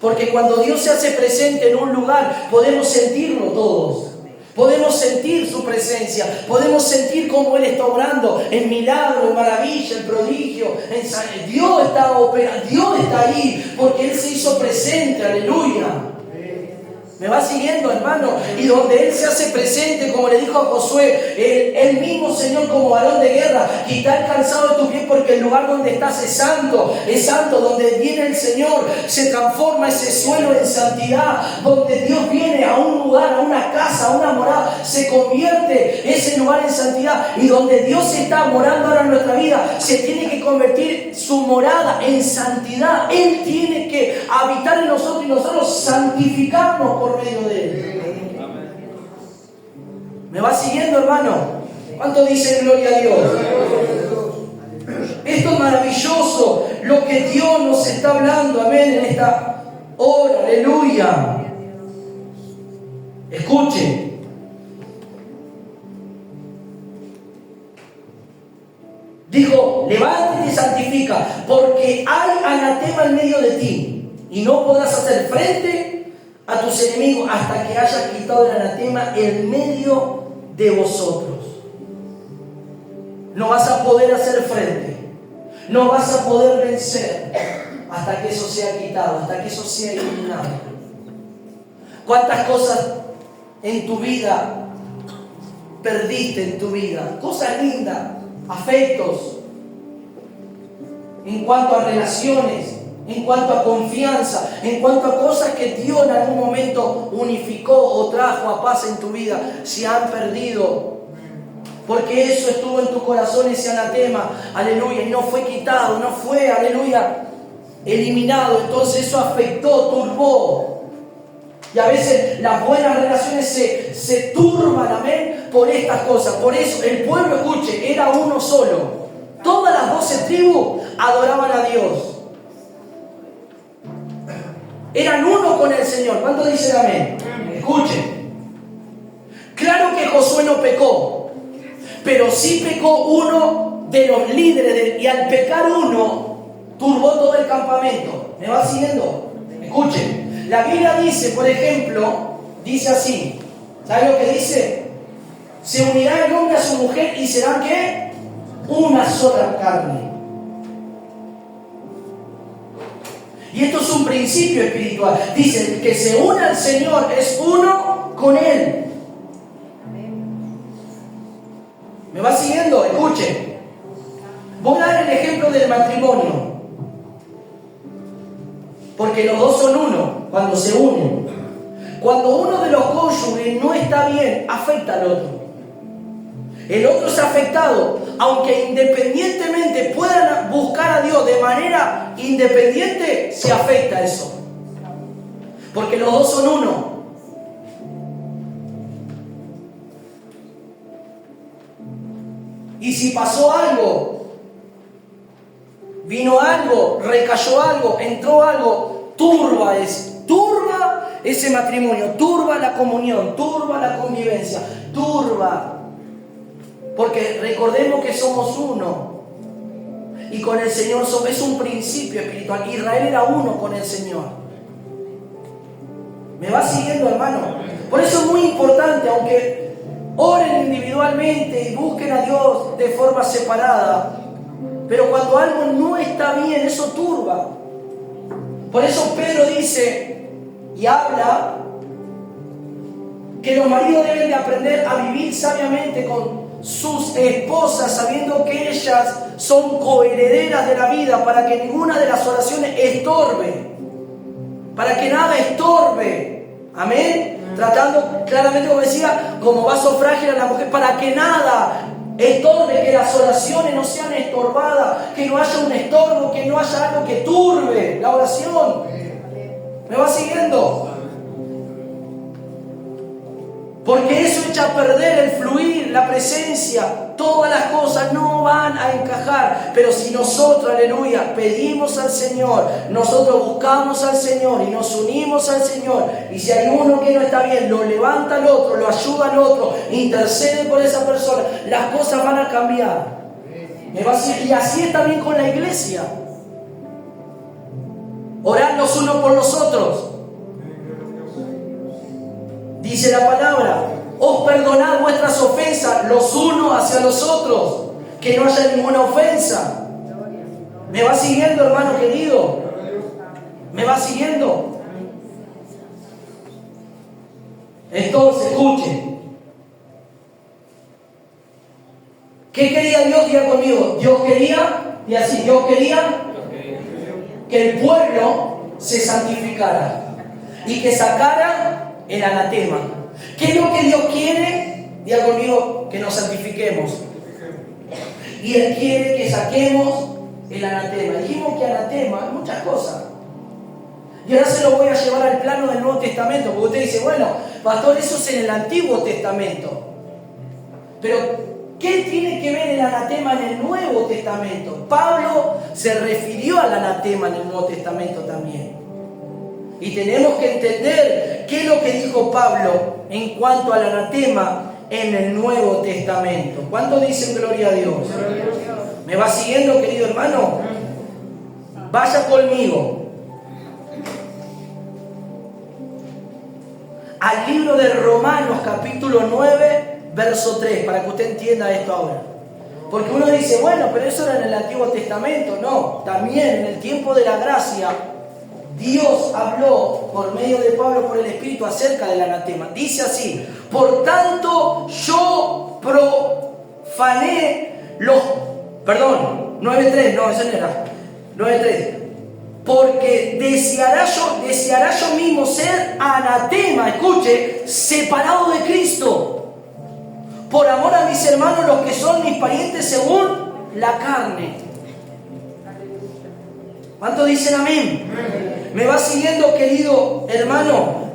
Porque cuando Dios se hace presente en un lugar, podemos sentirlo todos. Podemos sentir su presencia, podemos sentir cómo Él está obrando en milagro, en maravilla, en prodigio. Dios está operando, Dios está ahí, porque Él se hizo presente, aleluya. ¿Me va siguiendo, hermano? Y donde Él se hace presente, como le dijo a Josué, Él mismo, Señor, como varón de guerra, quita el calzado de tu pie, porque el lugar donde estás es santo, donde viene el Señor, se transforma ese suelo en santidad, donde Dios viene a un lugar, a una casa, a una morada, se convierte ese lugar en santidad, y donde Dios está morando ahora en nuestra vida, se tiene que convertir su morada en santidad. Él tiene que habitar en nosotros y nosotros santificarnos por medio de Él. ¿Me va siguiendo, hermano? ¿Cuánto dice gloria a Dios? Esto es maravilloso, lo que Dios nos está hablando, amén, en esta hora, aleluya. Escuchen. Dijo, levántate y santifica, porque hay anatema en medio de ti, y no podrás hacer frente a tus enemigos hasta que hayas quitado el anatema en medio de vosotros. No vas a poder hacer frente, no vas a poder vencer hasta que eso sea quitado, hasta que eso sea eliminado. ¿Cuántas cosas en tu vida perdiste en tu vida? Cosas lindas, afectos, en cuanto a relaciones, en cuanto a confianza, en cuanto a cosas que Dios en algún momento unificó o trajo a paz en tu vida, se han perdido. Porque eso estuvo en tu corazón, ese anatema, aleluya, y no fue quitado, no fue, aleluya, eliminado. Entonces eso afectó, turbó. Y a veces las buenas relaciones se turban, amén, por estas cosas. Por eso el pueblo, escuche, era uno solo. Todas las 12 tribus adoraban a Dios. Eran uno con el Señor. ¿Cuánto dicen amén? Escuchen. Claro que Josué no pecó, pero sí pecó uno de los líderes y al pecar uno, turbó todo el campamento. ¿Me va siguiendo? Escuchen. La Biblia dice, por ejemplo, dice así. ¿Sabe lo que dice? Se unirá el hombre a su mujer y serán, ¿qué? Una sola carne. Y esto es un principio espiritual. Dice, que se una al Señor es uno con Él. ¿Me va siguiendo? Escuchen. Voy a dar el ejemplo del matrimonio. Porque los dos son uno cuando se unen. Cuando uno de los cónyuges no está bien, afecta al otro. El otro es afectado, aunque independientemente puedan buscar a Dios de manera independiente, se afecta eso. Porque los dos son uno. Y si pasó algo, vino algo, recayó algo, entró algo, turba ese matrimonio, turba la comunión, turba la convivencia, turba. Porque recordemos que somos uno. y con el Señor somos. Es un principio espiritual. Israel era uno con el Señor. ¿Me va siguiendo, hermano? Por eso es muy importante, aunque oren individualmente y busquen a Dios de forma separada, pero cuando algo no está bien, eso turba. Por eso Pedro dice y habla que los maridos deben de aprender a vivir sabiamente con sus esposas, sabiendo que ellas son coherederas de la vida, para que ninguna de las oraciones estorbe, para que nada estorbe. Amén. Tratando claramente, como decía, como vaso frágil a la mujer, para que nada estorbe, que las oraciones no sean estorbadas, que no haya un estorbo, que no haya algo que turbe la oración. ¿Me va siguiendo? Porque eso echa a perder el fluir, la presencia. Todas las cosas no van a encajar. Pero si nosotros, aleluya, pedimos al Señor, nosotros buscamos al Señor y nos unimos al Señor, y si hay uno que no está bien, lo levanta al otro, lo ayuda al otro, intercede por esa persona, las cosas van a cambiar. Y así es también con la iglesia. Orad los unos por los otros. Dice la palabra: os perdonad vuestras ofensas los unos hacia los otros, que no haya ninguna ofensa. ¿Me va siguiendo, hermano querido? ¿Me va siguiendo? Entonces, escuchen. ¿Qué quería Dios? Diga conmigo. Dios quería, y así, Dios quería que el pueblo se santificara y que sacara el anatema. ¿Qué es lo que Dios quiere? Diga conmigo, que nos santifiquemos. Y Él quiere que saquemos el anatema. Dijimos que anatema hay muchas cosas. Y ahora se lo voy a llevar al plano del Nuevo Testamento, porque usted dice, bueno, pastor, eso es en el Antiguo Testamento. Pero, ¿qué tiene que ver el anatema en el Nuevo Testamento? Pablo se refirió al anatema en el Nuevo Testamento también. Y tenemos que entender qué es lo que dijo Pablo en cuanto al anatema en el Nuevo Testamento. ¿Cuántos dicen gloria a Dios? ¿Me va siguiendo, querido hermano? Vaya conmigo al libro de Romanos, capítulo 9, verso 3, para que usted entienda esto ahora. Porque uno dice, bueno, pero eso era en el Antiguo Testamento. No, también en el tiempo de la gracia, Dios habló por medio de Pablo, por el Espíritu, acerca del anatema. Dice así: por tanto yo profané los... Perdón, 9.3, no, eso no era. 9.3. Porque deseará yo mismo ser anatema, escuche, separado de Cristo, por amor a mis hermanos, los que son mis parientes según la carne. ¿Cuántos dicen amén? ¿Me va siguiendo, querido hermano?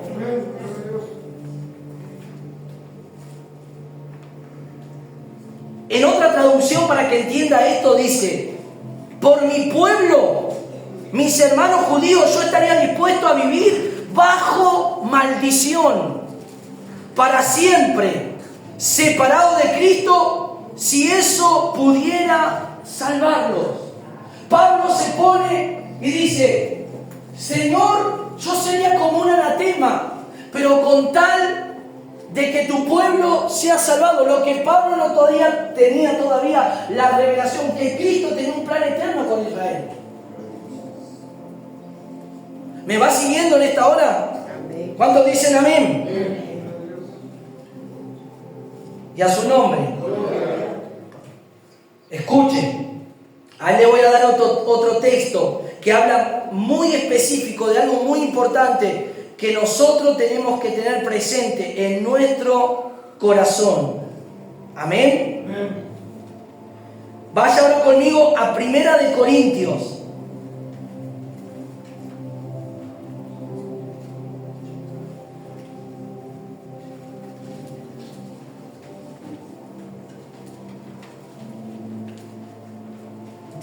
En otra traducción, para que entienda esto, dice: por mi pueblo, mis hermanos judíos, yo estaría dispuesto a vivir bajo maldición para siempre, separado de Cristo, si eso pudiera salvarlos. Pablo se pone y dice: Señor, yo sería como un anatema, pero con tal de que tu pueblo sea salvado. Lo que Pablo no tenía todavía la revelación que Cristo tenía un plan eterno con Israel. ¿Me va siguiendo en esta hora? ¿Cuántos dicen amén? Y a su nombre. Escuchen. Ahí le voy a dar otro texto que habla muy específico de algo muy importante que nosotros tenemos que tener presente en nuestro corazón. Amén. Vaya ahora conmigo a 1 Corintios.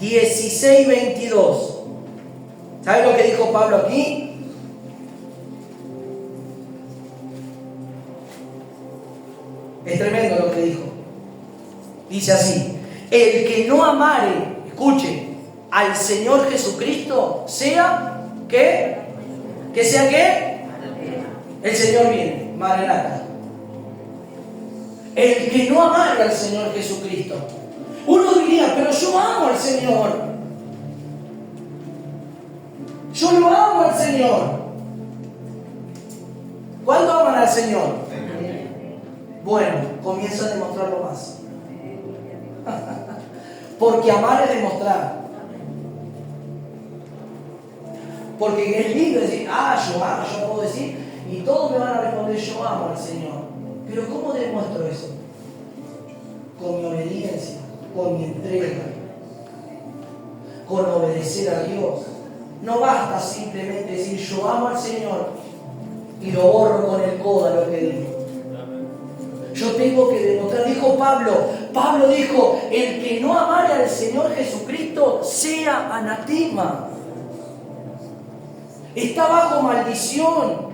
(16:22). ¿Sabe lo que dijo Pablo aquí? Es tremendo lo que dijo. Dice así: el que no amare, escuche, al Señor Jesucristo sea ¿qué? ¿Que sea qué? El Señor viene, Maranata. El que no amara al Señor Jesucristo. Uno diría, pero yo amo al Señor. Yo lo amo al Señor. ¿Cuándo aman al Señor? Bueno, comienza a demostrarlo más. Porque amar es demostrar. Porque es lindo decir, yo amo, yo puedo decir, y todos me van a responder, yo amo al Señor. Pero ¿cómo demuestro eso? Con mi obediencia, con mi entrega, con obedecer a Dios. No basta simplemente decir, yo amo al Señor, y lo borro con el codo a lo que digo. Yo tengo que demostrar, dijo Pablo dijo, el que no amare al Señor Jesucristo sea anatema. Está bajo maldición.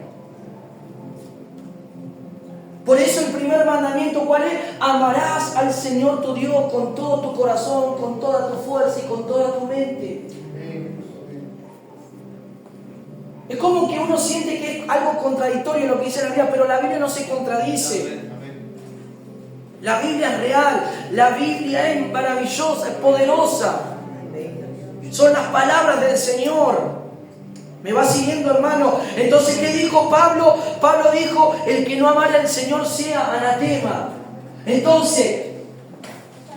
Por eso el primer mandamiento, ¿cuál es? Amarás al Señor tu Dios con todo tu corazón, con toda tu fuerza y con toda tu mente. Es como que uno siente que es algo contradictorio lo que dice la Biblia, pero la Biblia no se contradice. La Biblia es real, la Biblia es maravillosa, es poderosa. Son las palabras del Señor. ¿Me va siguiendo, hermano? Entonces, ¿qué dijo Pablo? Pablo dijo, el que no amara al Señor sea anatema. Entonces,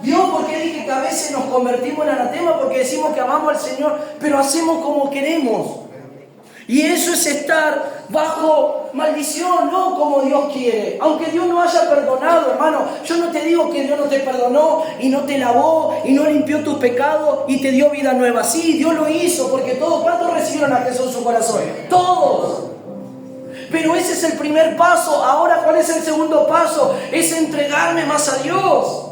¿vio por qué dije que a veces nos convertimos en anatema? Porque decimos que amamos al Señor, pero hacemos como queremos. Y eso es estar bajo maldición, no como Dios quiere. Aunque Dios no haya perdonado, hermano. Yo no te digo que Dios no te perdonó y no te lavó y no limpió tus pecados y te dio vida nueva. Sí, Dios lo hizo porque todos, ¿cuántos recibieron a Jesús en su corazón? Todos. Pero ese es el primer paso. Ahora, ¿cuál es el segundo paso? Es entregarme más a Dios.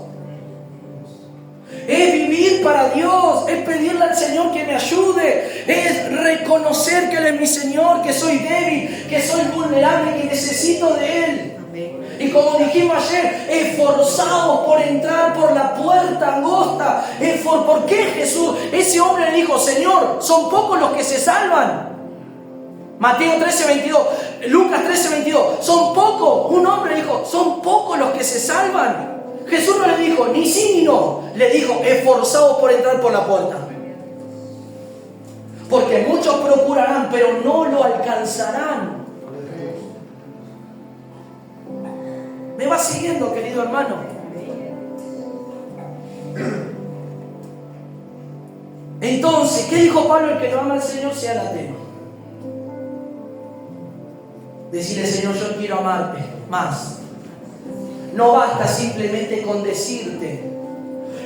Es vivir para Dios, es pedirle al Señor que me ayude, es reconocer que Él es mi Señor, que soy débil, que soy vulnerable, que necesito de Él. Y como dijimos ayer, esforzados por entrar por la puerta angosta. ¿Por qué Jesús? Ese hombre le dijo, Señor, son pocos los que se salvan. Mateo 13:22, Lucas 13:22, son pocos. Un hombre dijo, son pocos los que se salvan. Jesús no le dijo ni sí ni no, le dijo esforzados por entrar por la puerta. Porque muchos procurarán, pero no lo alcanzarán. ¿Me va siguiendo, querido hermano? Entonces, ¿qué dijo Pablo? El que no ama al Señor sea anatema. Decirle, Señor, yo quiero amarte más. No basta simplemente con decirte.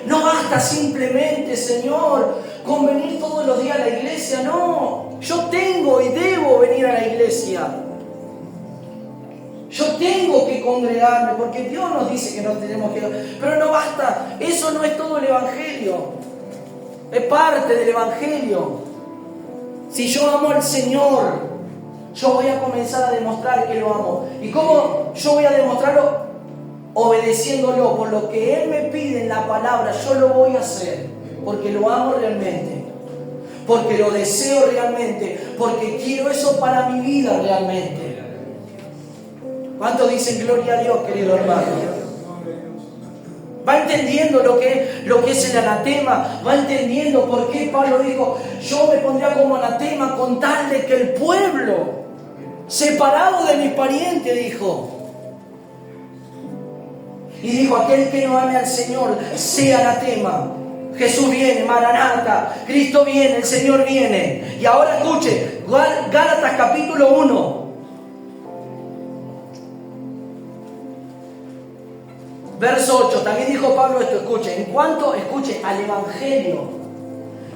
No basta simplemente, Señor, con venir todos los días a la iglesia. No, yo tengo y debo venir a la iglesia. Yo tengo que congregarme porque Dios nos dice que no tenemos que... Pero no basta, eso no es todo el Evangelio. Es parte del Evangelio. Si yo amo al Señor, yo voy a comenzar a demostrar que lo amo. ¿Y cómo yo voy a demostrarlo? Obedeciéndolo por lo que Él me pide en la palabra. Yo lo voy a hacer porque lo amo realmente, porque lo deseo realmente, porque quiero eso para mi vida realmente. ¿Cuántos dicen gloria a Dios, querido hermano? Va entendiendo lo que es el anatema. Va entendiendo por qué Pablo dijo, yo me pondría como anatema con tal de que el pueblo, separado de mis parientes, dijo. Y dijo, aquel que no ame al Señor sea anatema. Jesús viene, Maranata, Cristo viene, el Señor viene. Y ahora escuche, Gálatas capítulo 1. Verso 8, también dijo Pablo esto, escuche, escuche, al Evangelio,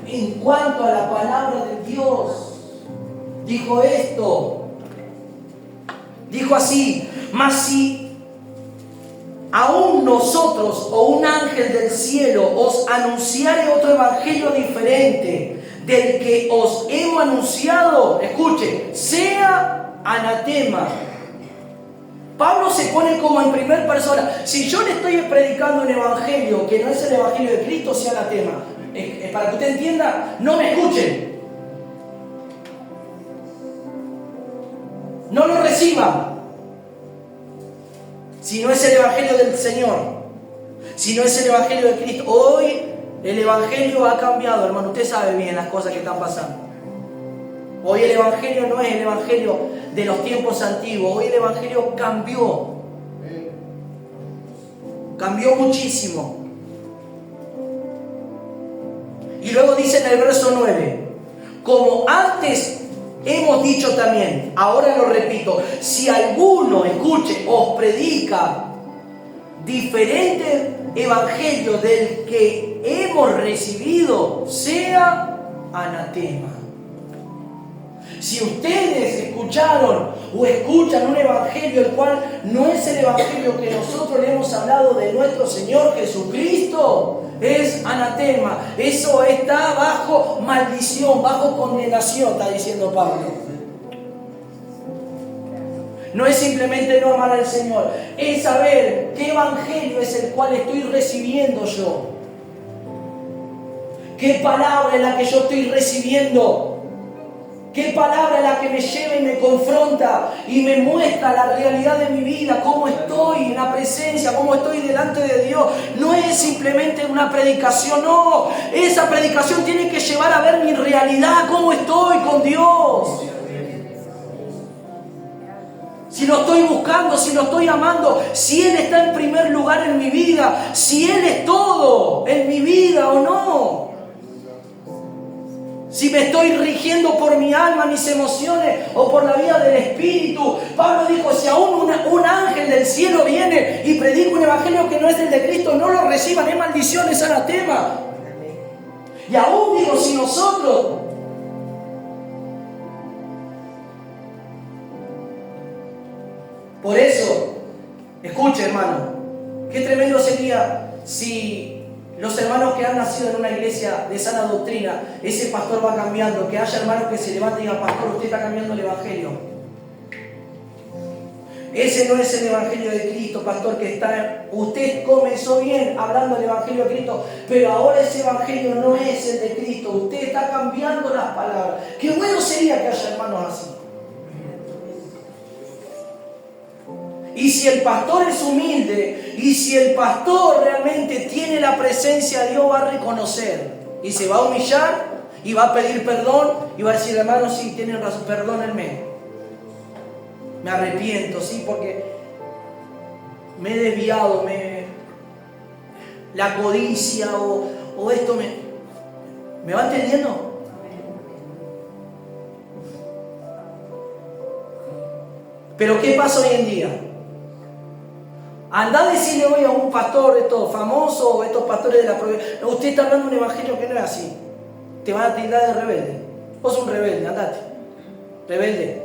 en cuanto a la palabra de Dios, dijo esto, dijo así, mas si aún nosotros o un ángel del cielo os anunciare otro evangelio diferente del que os hemos anunciado, escuche, sea anatema. Pablo se pone como en primera persona. Si yo le estoy predicando un evangelio que no es el evangelio de Cristo, sea anatema. para que usted entienda, no me escuchen. No lo reciba. Si no es el Evangelio del Señor, si no es el Evangelio de Cristo. Hoy el Evangelio ha cambiado, hermano. Usted sabe bien las cosas que están pasando. Hoy el Evangelio no es el Evangelio de los tiempos antiguos. Hoy el Evangelio cambió. Cambió muchísimo. Y luego dice en el verso 9, como antes hemos dicho también, ahora lo repito, si alguno, escuche, os predica diferente evangelio del que hemos recibido, sea anatema. Si ustedes escucharon o escuchan un evangelio el cual no es el evangelio que nosotros le hemos hablado de nuestro Señor Jesucristo, es anatema. Eso está bajo maldición, bajo condenación, está diciendo Pablo. No es simplemente no amar al Señor, es saber qué evangelio es el cual estoy recibiendo yo. ¿Qué palabra es la que yo estoy recibiendo? ¿Qué palabra es la que me lleva y me confronta y me muestra la realidad de mi vida? ¿Cómo estoy en la presencia? ¿Cómo estoy delante de Dios? No es simplemente una predicación, no. Esa predicación tiene que llevar a ver mi realidad, cómo estoy con Dios. Si lo estoy buscando, si lo estoy amando, si Él está en primer lugar en mi vida, si Él es todo en mi vida o no. Si me estoy rigiendo por mi alma, mis emociones o por la vida del Espíritu. Pablo dijo, si aún un ángel del cielo viene y predica un evangelio que no es el de Cristo, no lo reciban, es maldición, es anatema. Y aún digo, si nosotros por eso, escuche hermano, qué tremendo sería si los hermanos que han nacido en una iglesia de sana doctrina, ese pastor va cambiando, que haya hermanos que se levanten y digan, pastor, usted está cambiando el evangelio. Ese no es el evangelio de Cristo, pastor, que está. Usted comenzó bien hablando del evangelio de Cristo, pero ahora ese evangelio no es el de Cristo. Usted está cambiando las palabras. Qué bueno sería que haya hermanos así. Y si el pastor es humilde, y si el pastor realmente tiene la presencia de Dios, va a reconocer y se va a humillar y va a pedir perdón y va a decir, hermano, sí, tienen razón, perdónenme, me arrepiento, sí, porque me he desviado, la codicia o esto ¿me va entendiendo? Pero ¿qué pasa hoy en día? Andá a decirle hoy a un pastor, estos famosos, estos pastores de la provincia, usted está hablando de un evangelio que no es así. Te van a tildar de rebelde. Vos sos un rebelde, andate. Rebelde.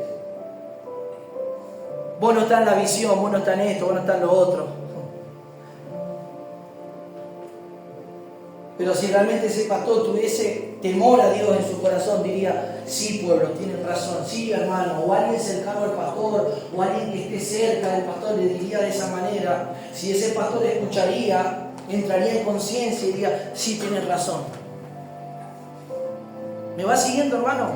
Vos no estás en la visión, vos no estás en esto, vos no estás en lo otro. Pero si realmente ese pastor tuviese temor a Dios en su corazón, diría, sí, pueblo, tienen razón, sí, hermano, o alguien cercano al pastor, o alguien que esté cerca del pastor le diría de esa manera. Si ese pastor escucharía, entraría en conciencia y diría, sí, tienes razón. ¿Me va siguiendo, hermano?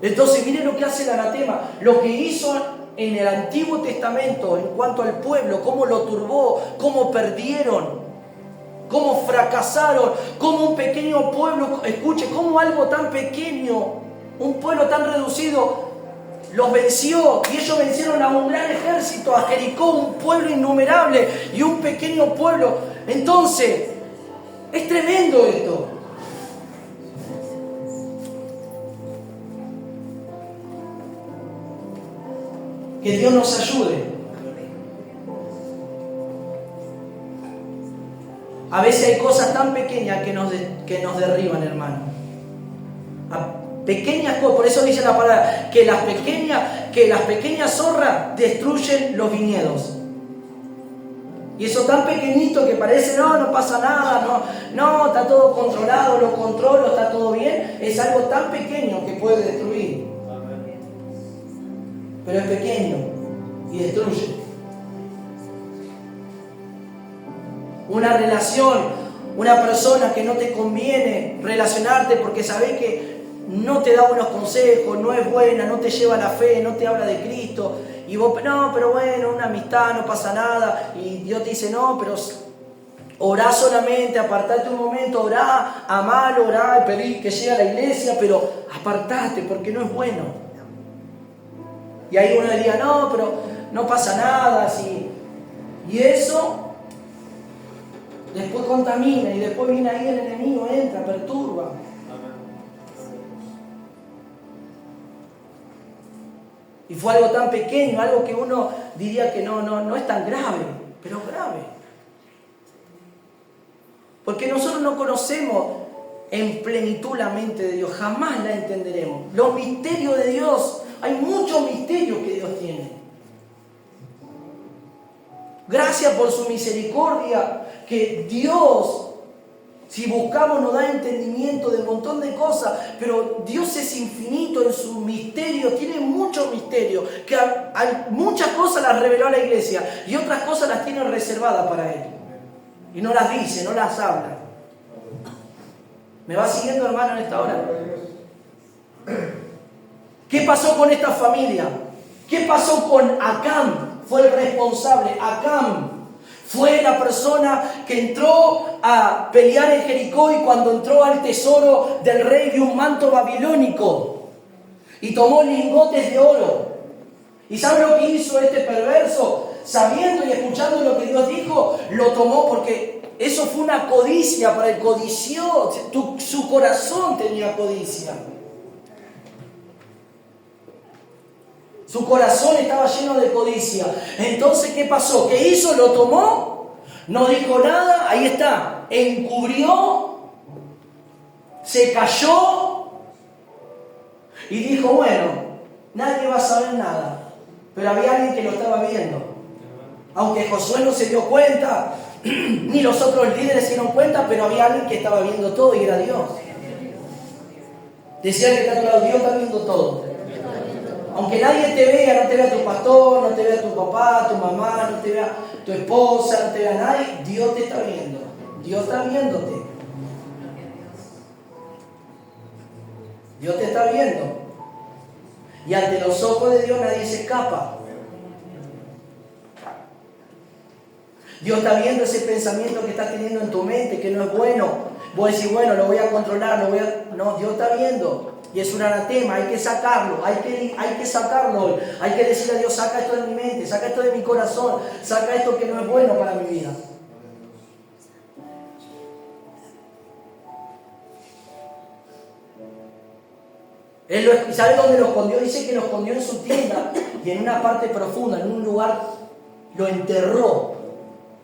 Entonces, miren lo que hace el anatema, lo que hizo en el Antiguo Testamento en cuanto al pueblo, cómo lo turbó, cómo perdieron, cómo fracasaron, cómo un pequeño pueblo, escuche, cómo algo tan pequeño, un pueblo tan reducido, los venció, y ellos vencieron a un gran ejército, a Jericó, un pueblo innumerable y un pequeño pueblo. Entonces, es tremendo esto. Que Dios nos ayude. A veces hay cosas tan pequeñas que nos derriban, hermano. Pequeñas cosas, por eso dice la palabra, que las pequeñas zorras destruyen los viñedos. Y eso tan pequeñito que parece, no pasa nada, no, está todo controlado, lo controlo, está todo bien, es algo tan pequeño que puede destruir. Pero es pequeño y destruye. Una relación, una persona que no te conviene relacionarte porque sabés que no te da buenos consejos, no es buena, no te lleva a la fe, no te habla de Cristo, y vos, no, pero bueno, una amistad, no pasa nada, y Dios te dice, no, pero orá solamente, apartate un momento, orá, amalo, orá, pedí que llegue a la iglesia, pero apartate porque no es bueno. Y ahí uno diría, no, pero no pasa nada, sí. Y eso después contamina, y después viene ahí el enemigo, entra, perturba. Y fue algo tan pequeño, algo que uno diría que no es tan grave, pero grave. Porque nosotros no conocemos en plenitud la mente de Dios, jamás la entenderemos. Los misterios de Dios, hay muchos misterios que Dios tiene. Gracias por su misericordia, que Dios, si buscamos, nos da entendimiento de un montón de cosas, pero Dios es infinito en su misterio, tiene muchos misterios, que muchas cosas las reveló a la iglesia y otras cosas las tiene reservadas para Él. Y no las dice, no las habla. ¿Me va siguiendo, hermano, en esta hora? ¿Qué pasó con esta familia? ¿Qué pasó con Acán? Fue el responsable. Acán fue la persona que entró a pelear en Jericó, y cuando entró al tesoro del rey vio un manto babilónico y tomó lingotes de oro. ¿Y sabe lo que hizo este perverso? Sabiendo y escuchando lo que Dios dijo, lo tomó, porque eso fue una codicia para él. Codició, su corazón tenía codicia. Su corazón estaba lleno de codicia. Entonces, ¿qué pasó? ¿Qué hizo? Lo tomó, no dijo nada, ahí está, encubrió, se cayó y dijo, bueno, nadie va a saber nada. Pero había alguien que lo estaba viendo. Aunque Josué no se dio cuenta, ni los otros líderes se dieron cuenta, pero había alguien que estaba viendo todo, y era Dios. Decía que Dios está viendo todo. Aunque nadie te vea, no te vea tu pastor, no te vea tu papá, tu mamá, no te vea tu esposa, no te vea nadie, Dios te está viendo. Dios está viéndote. Dios te está viendo. Y ante los ojos de Dios nadie se escapa. Dios está viendo ese pensamiento que estás teniendo en tu mente, que no es bueno. Vos decís, bueno, lo voy a controlar, No, Dios está viendo. Y es un anatema, hay que sacarlo, hay que sacarlo. Hay que decirle a Dios, saca esto de mi mente, saca esto de mi corazón, saca esto que no es bueno para mi vida. ¿Y sabe dónde lo escondió? Dice que lo escondió en su tienda y en una parte profunda, en un lugar, lo enterró.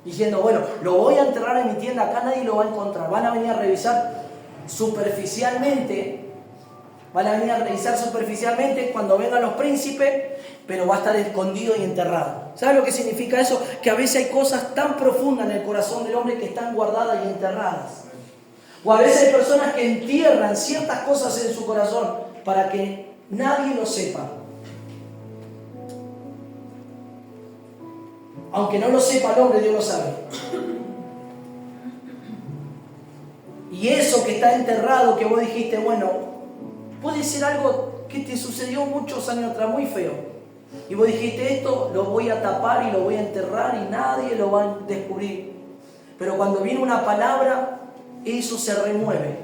Diciendo, bueno, lo voy a enterrar en mi tienda, acá nadie lo va a encontrar. Van a venir a revisar superficialmente cuando vengan los príncipes, pero va a estar escondido y enterrado. ¿Sabe lo que significa eso? Que a veces hay cosas tan profundas en el corazón del hombre que están guardadas y enterradas. O a veces hay personas que entierran ciertas cosas en su corazón para que nadie lo sepa. Aunque no lo sepa el hombre, Dios lo sabe. Y eso que está enterrado, que vos dijiste, bueno, puede ser algo que te sucedió muchos años atrás, muy feo. Y vos dijiste, esto lo voy a tapar y lo voy a enterrar y nadie lo va a descubrir. Pero cuando viene una palabra, eso se remueve.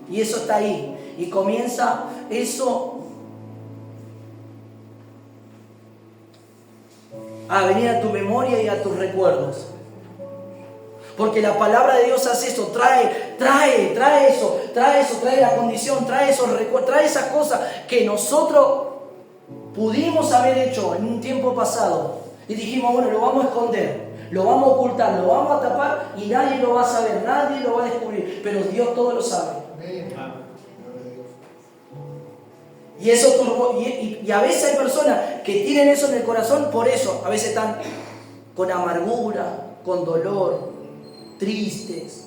Y eso está ahí. Y comienza eso a venir a tu memoria y a tus recuerdos. Porque la palabra de Dios hace eso, trae eso, trae la condición, trae esos recuerdos, trae esas cosas que nosotros pudimos haber hecho en un tiempo pasado. Y dijimos, bueno, lo vamos a esconder, lo vamos a ocultar, lo vamos a tapar y nadie lo va a saber, nadie lo va a descubrir. Pero Dios todo lo sabe. Y eso y a veces hay personas que tienen eso en el corazón, por eso a veces están con amargura, con dolor, tristes.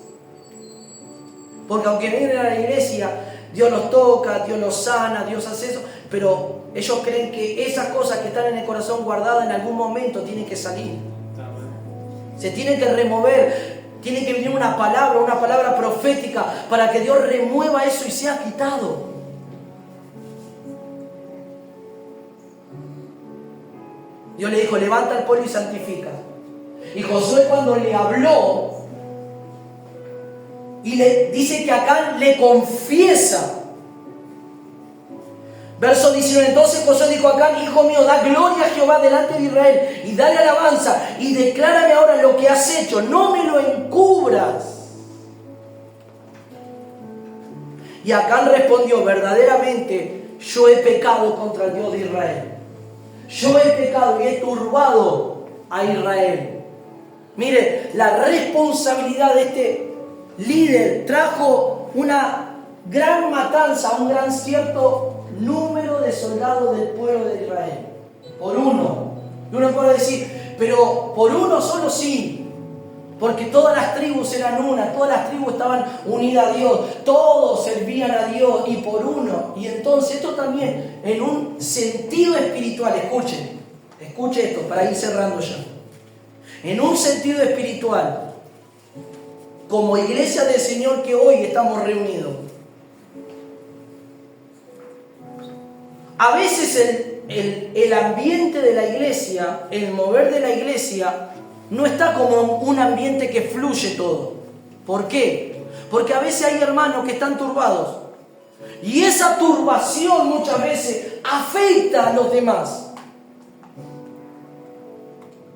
Porque aunque vienen a la iglesia, Dios los toca, Dios los sana, Dios hace eso, pero ellos creen que esas cosas que están en el corazón guardadas en algún momento tienen que salir. Se tienen que remover. Tiene que venir una palabra profética para que Dios remueva eso y sea quitado. Dios le dijo, levanta al pueblo y santifica. Y Josué cuando le habló, y le dice que Acán le confiesa. Verso 19, entonces Josué dijo a Acán, hijo mío, da gloria a Jehová delante de Israel, y dale alabanza, y declárame ahora lo que has hecho, no me lo encubras. Y Acán respondió, verdaderamente yo he pecado contra el Dios de Israel. Yo he pecado y he turbado a Israel. Mire, la responsabilidad de este líder trajo una gran matanza, un gran cierto número de soldados del pueblo de Israel. Por uno. Y uno puede decir, pero por uno solo sí. Porque todas las tribus eran una, todas las tribus estaban unidas a Dios, todos servían a Dios y por uno. Y entonces esto también en un sentido espiritual, escuche esto para ir cerrando ya. En un sentido espiritual, como iglesia del Señor que hoy estamos reunidos, a veces el ambiente de la iglesia, el mover de la iglesia, no está como un ambiente que fluye todo. ¿Por qué? Porque a veces hay hermanos que están turbados. Y esa turbación muchas veces afecta a los demás.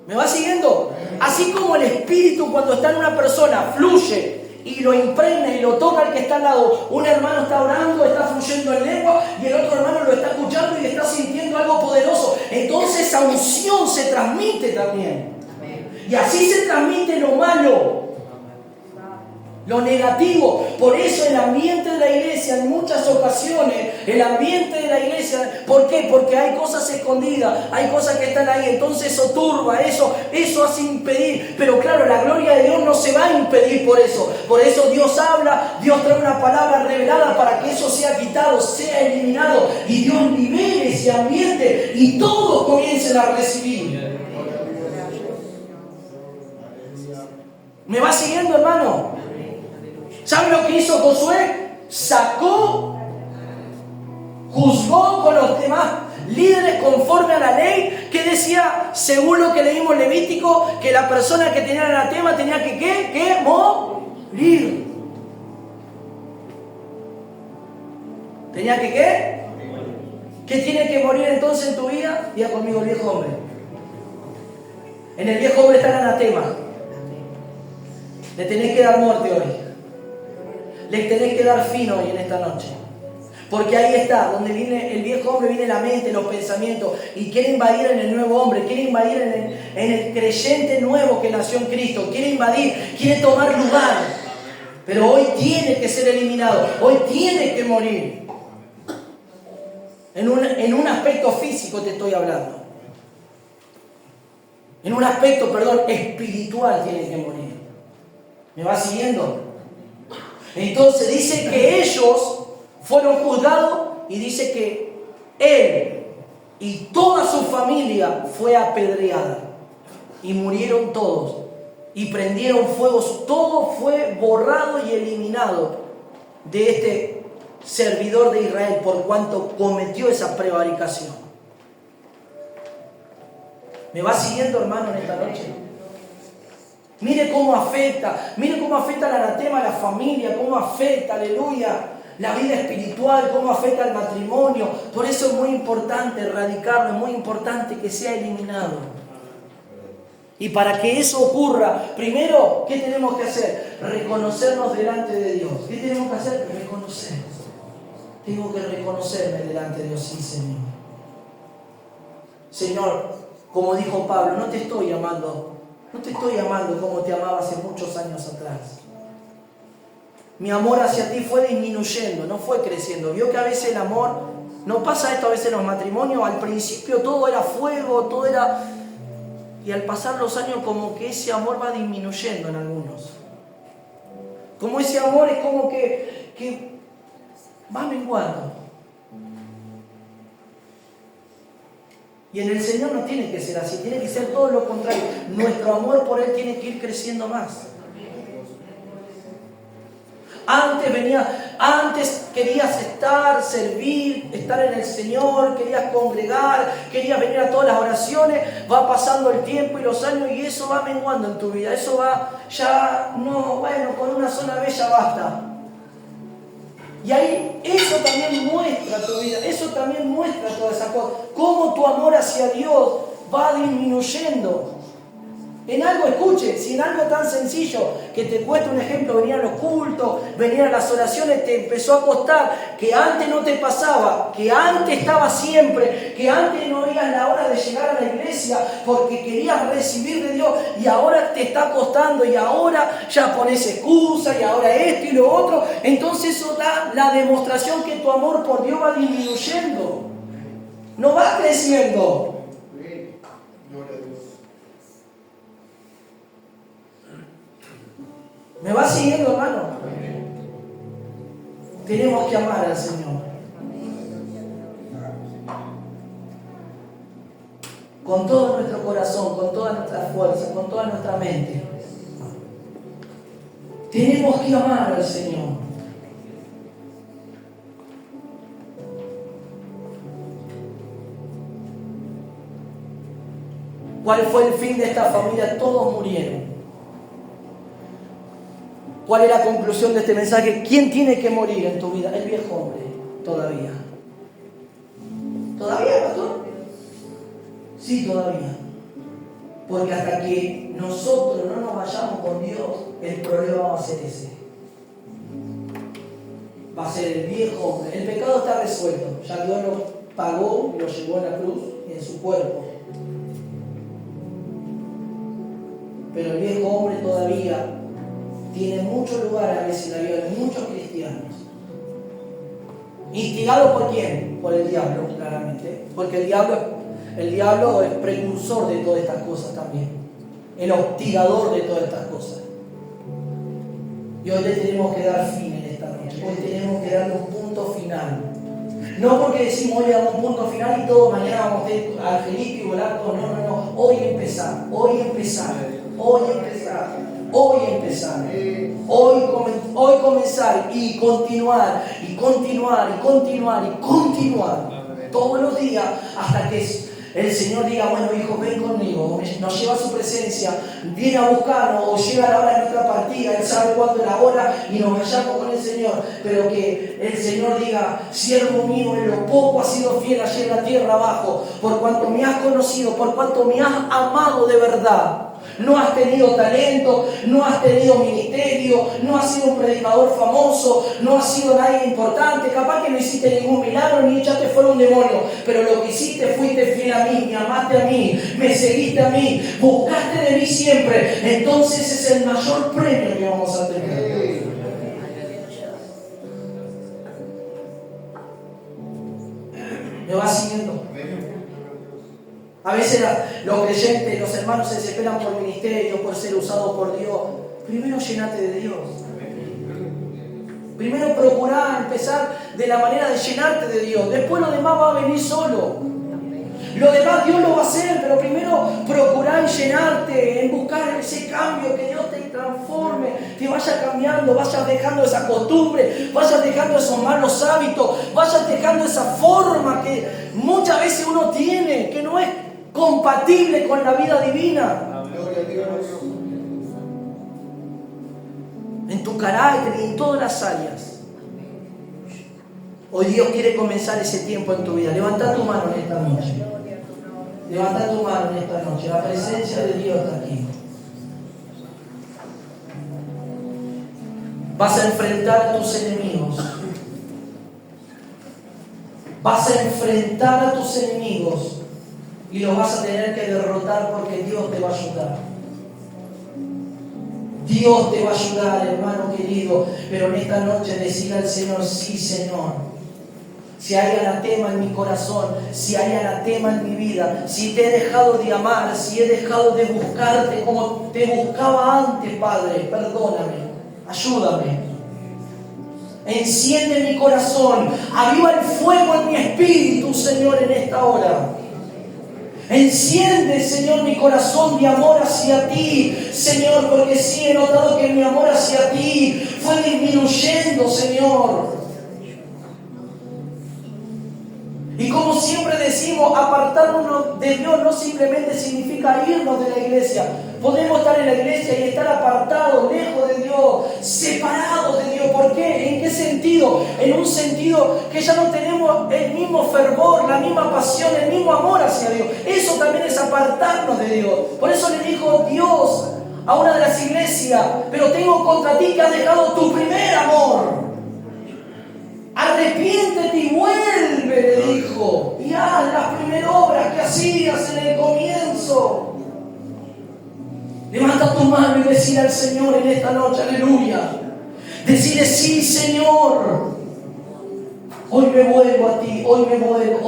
¿Me va siguiendo? Así como el espíritu cuando está en una persona fluye y lo impregna y lo toca al que está al lado. Un hermano está orando, está fluyendo en lengua y el otro hermano lo está escuchando y está sintiendo algo poderoso. Entonces esa unción se transmite también. Y así se transmite lo malo, lo negativo. Por eso el ambiente de la iglesia, en muchas ocasiones, el ambiente de la iglesia, ¿por qué? Porque hay cosas escondidas, hay cosas que están ahí, entonces eso turba, eso hace impedir. Pero claro, la gloria de Dios no se va a impedir por eso. Por eso Dios habla, Dios trae una palabra revelada para que eso sea quitado, sea eliminado, y Dios libere ese ambiente y todos comiencen a recibir. ¿Me va siguiendo, hermano? ¿Sabe lo que hizo Josué? Sacó, juzgó con los demás líderes conforme a la ley, que decía, según lo que leímos en Levítico, que la persona que tenía el anatema tenía que ¿qué? Que morir. ¿Tenía que qué? ¿Qué tiene que morir entonces en tu vida? Diga conmigo, el viejo hombre. En el viejo hombre está el anatema. Le tenés que dar muerte hoy. Le tenés que dar fin hoy en esta noche. Porque ahí está, donde viene el viejo hombre, viene la mente, los pensamientos, y quiere invadir en el nuevo hombre, quiere invadir en el creyente nuevo que nació en Cristo, quiere invadir, quiere tomar lugar. Pero hoy tiene que ser eliminado, hoy tiene que morir. En un aspecto físico te estoy hablando. En un aspecto, espiritual tiene que morir. ¿Me va siguiendo? Entonces dice que ellos fueron juzgados y dice que él y toda su familia fue apedreada y murieron todos y prendieron fuego. Todo fue borrado y eliminado de este servidor de Israel por cuanto cometió esa prevaricación. ¿Me va siguiendo, hermano, en esta noche? Mire cómo afecta el anatema a la familia, cómo afecta, aleluya, la vida espiritual, cómo afecta al matrimonio. Por eso es muy importante erradicarlo, es muy importante que sea eliminado. Y para que eso ocurra, primero, ¿qué tenemos que hacer? Reconocernos delante de Dios. ¿Qué tenemos que hacer? Reconocernos. Tengo que reconocerme delante de Dios, sí, Señor. Señor, como dijo Pablo, no te estoy llamando como te amaba hace muchos años atrás. Mi amor hacia ti fue disminuyendo, no fue creciendo. Vio que a veces el amor, no pasa esto a veces en los matrimonios, al principio todo era fuego, todo era... Y al pasar los años como que ese amor va disminuyendo en algunos. Como ese amor es como que va menguando. Y en el Señor no tiene que ser así, tiene que ser todo lo contrario. Nuestro amor por Él tiene que ir creciendo más. Antes querías servir, estar en el Señor, querías congregar, querías venir a todas las oraciones. Va pasando el tiempo y los años y eso va menguando en tu vida. Eso va, ya no, bueno, con una sola vez ya basta. Y ahí eso también muestra tu vida, eso también muestra todas esas cosas. Cómo tu amor hacia Dios va disminuyendo. En algo, escuche, si en algo tan sencillo, que te cueste un ejemplo, venir a los cultos, venir a las oraciones, te empezó a costar, que antes no te pasaba, que antes estaba siempre, que antes no veías la hora de llegar a la iglesia porque querías recibir de Dios y ahora te está costando y ahora ya pones excusa y ahora esto y lo otro, entonces eso da la demostración que tu amor por Dios va disminuyendo, no va creciendo. ¿Me va siguiendo, hermano? Tenemos que amar al Señor. Con todo nuestro corazón, con toda nuestra fuerza, con toda nuestra mente. Tenemos que amar al Señor. ¿Cuál fue el fin de esta familia? Todos murieron. ¿Cuál es la conclusión de este mensaje? ¿Quién tiene que morir en tu vida? El viejo hombre, todavía. ¿Todavía, pastor? Sí, todavía. Porque hasta que nosotros no nos vayamos con Dios, el problema va a ser ese. Va a ser el viejo hombre. El pecado está resuelto. Ya Dios lo pagó y lo llevó en la cruz y en su cuerpo. Pero el viejo hombre todavía tiene mucho lugar a veces en la vida de muchos cristianos. ¿Instigado por quién? Por el diablo, claramente. Porque el diablo es precursor de todas estas cosas también. El hostigador de todas estas cosas. Y hoy le tenemos que dar fin en esta noche. Hoy tenemos que darle un punto final. No porque decimos hoy le damos un punto final y todo mañana vamos a ir al feliz y volar todo. No. Hoy empezar. Hoy comenzar y continuar todos los días hasta que el Señor diga, bueno hijo, ven conmigo, nos lleva a su presencia, viene a buscarnos o llega la hora de nuestra partida, Él sabe cuándo es la hora y nos vayamos con el Señor, pero que el Señor diga, siervo mío, en lo poco has sido fiel allí en la tierra abajo, por cuanto me has conocido, por cuanto me has amado de verdad. No has tenido talento, no has tenido ministerio, no has sido un predicador famoso, no has sido nadie importante, capaz que no hiciste ningún milagro ni echaste fuera un demonio, pero lo que hiciste fuiste fiel a mí, me amaste a mí, me seguiste a mí, buscaste de mí siempre, entonces es el mayor premio que vamos a tener. ¿Me va siguiendo? A veces los creyentes, los hermanos se desesperan por ministerio, por ser usados por Dios. Primero llenate de Dios. Primero procurá empezar de la manera de llenarte de Dios. Después lo demás va a venir solo. Lo demás Dios lo va a hacer, pero primero procurá en llenarte, en buscar ese cambio, que Dios te transforme, te vaya cambiando, vayas dejando esa costumbre, vayas dejando esos malos hábitos, vayas dejando esa forma que muchas veces uno tiene, que no es compatible con la vida divina. En tu carácter y en todas las áreas. Hoy Dios quiere comenzar ese tiempo en tu vida. Levanta tu mano en esta noche. Levanta tu mano en esta noche. La presencia de Dios está aquí. Vas a enfrentar a tus enemigos. Vas a enfrentar a tus enemigos. Y los vas a tener que derrotar porque Dios te va a ayudar. Dios te va a ayudar, hermano querido. Pero en esta noche decirle al Señor, sí, Señor. Si hay anatema en mi corazón, si hay anatema en mi vida, si te he dejado de amar, si he dejado de buscarte como te buscaba antes, Padre, perdóname, ayúdame. Enciende mi corazón, aviva el fuego en mi espíritu, Señor, en esta hora. Enciende, Señor, mi corazón de amor hacia ti, Señor, porque sí he notado que mi amor hacia ti fue disminuyendo, Señor. Y como siempre decimos, apartarnos de Dios no simplemente significa irnos de la iglesia. Podemos estar en la iglesia y estar apartados, lejos de Dios, separados de Dios. ¿Por qué? ¿En qué sentido? En un sentido que ya no tenemos el mismo fervor, la misma pasión, el mismo amor hacia Dios. Eso también es apartarnos de Dios. Por eso le dijo Dios a una de las iglesias: pero tengo contra ti que has dejado tu primer amor. Arrepiéntete y vuelve, le dijo, y haz las primeras obras que hacías en el comienzo. Levanta tu mano y decile al Señor en esta noche, aleluya. Decile: sí, Señor, hoy me vuelvo a ti, hoy me vuelvo,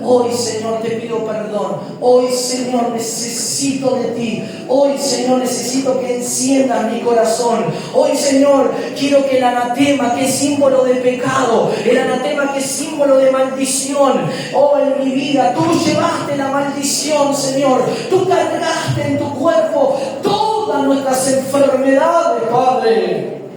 hoy Señor te pido perdón, hoy Señor necesito de ti, hoy Señor necesito que enciendas mi corazón, hoy Señor quiero que el anatema, que es símbolo de pecado, el anatema que es símbolo de maldición, en mi vida tú llevaste la maldición, Señor, tú cargaste en tu cuerpo todas nuestras enfermedades, Padre.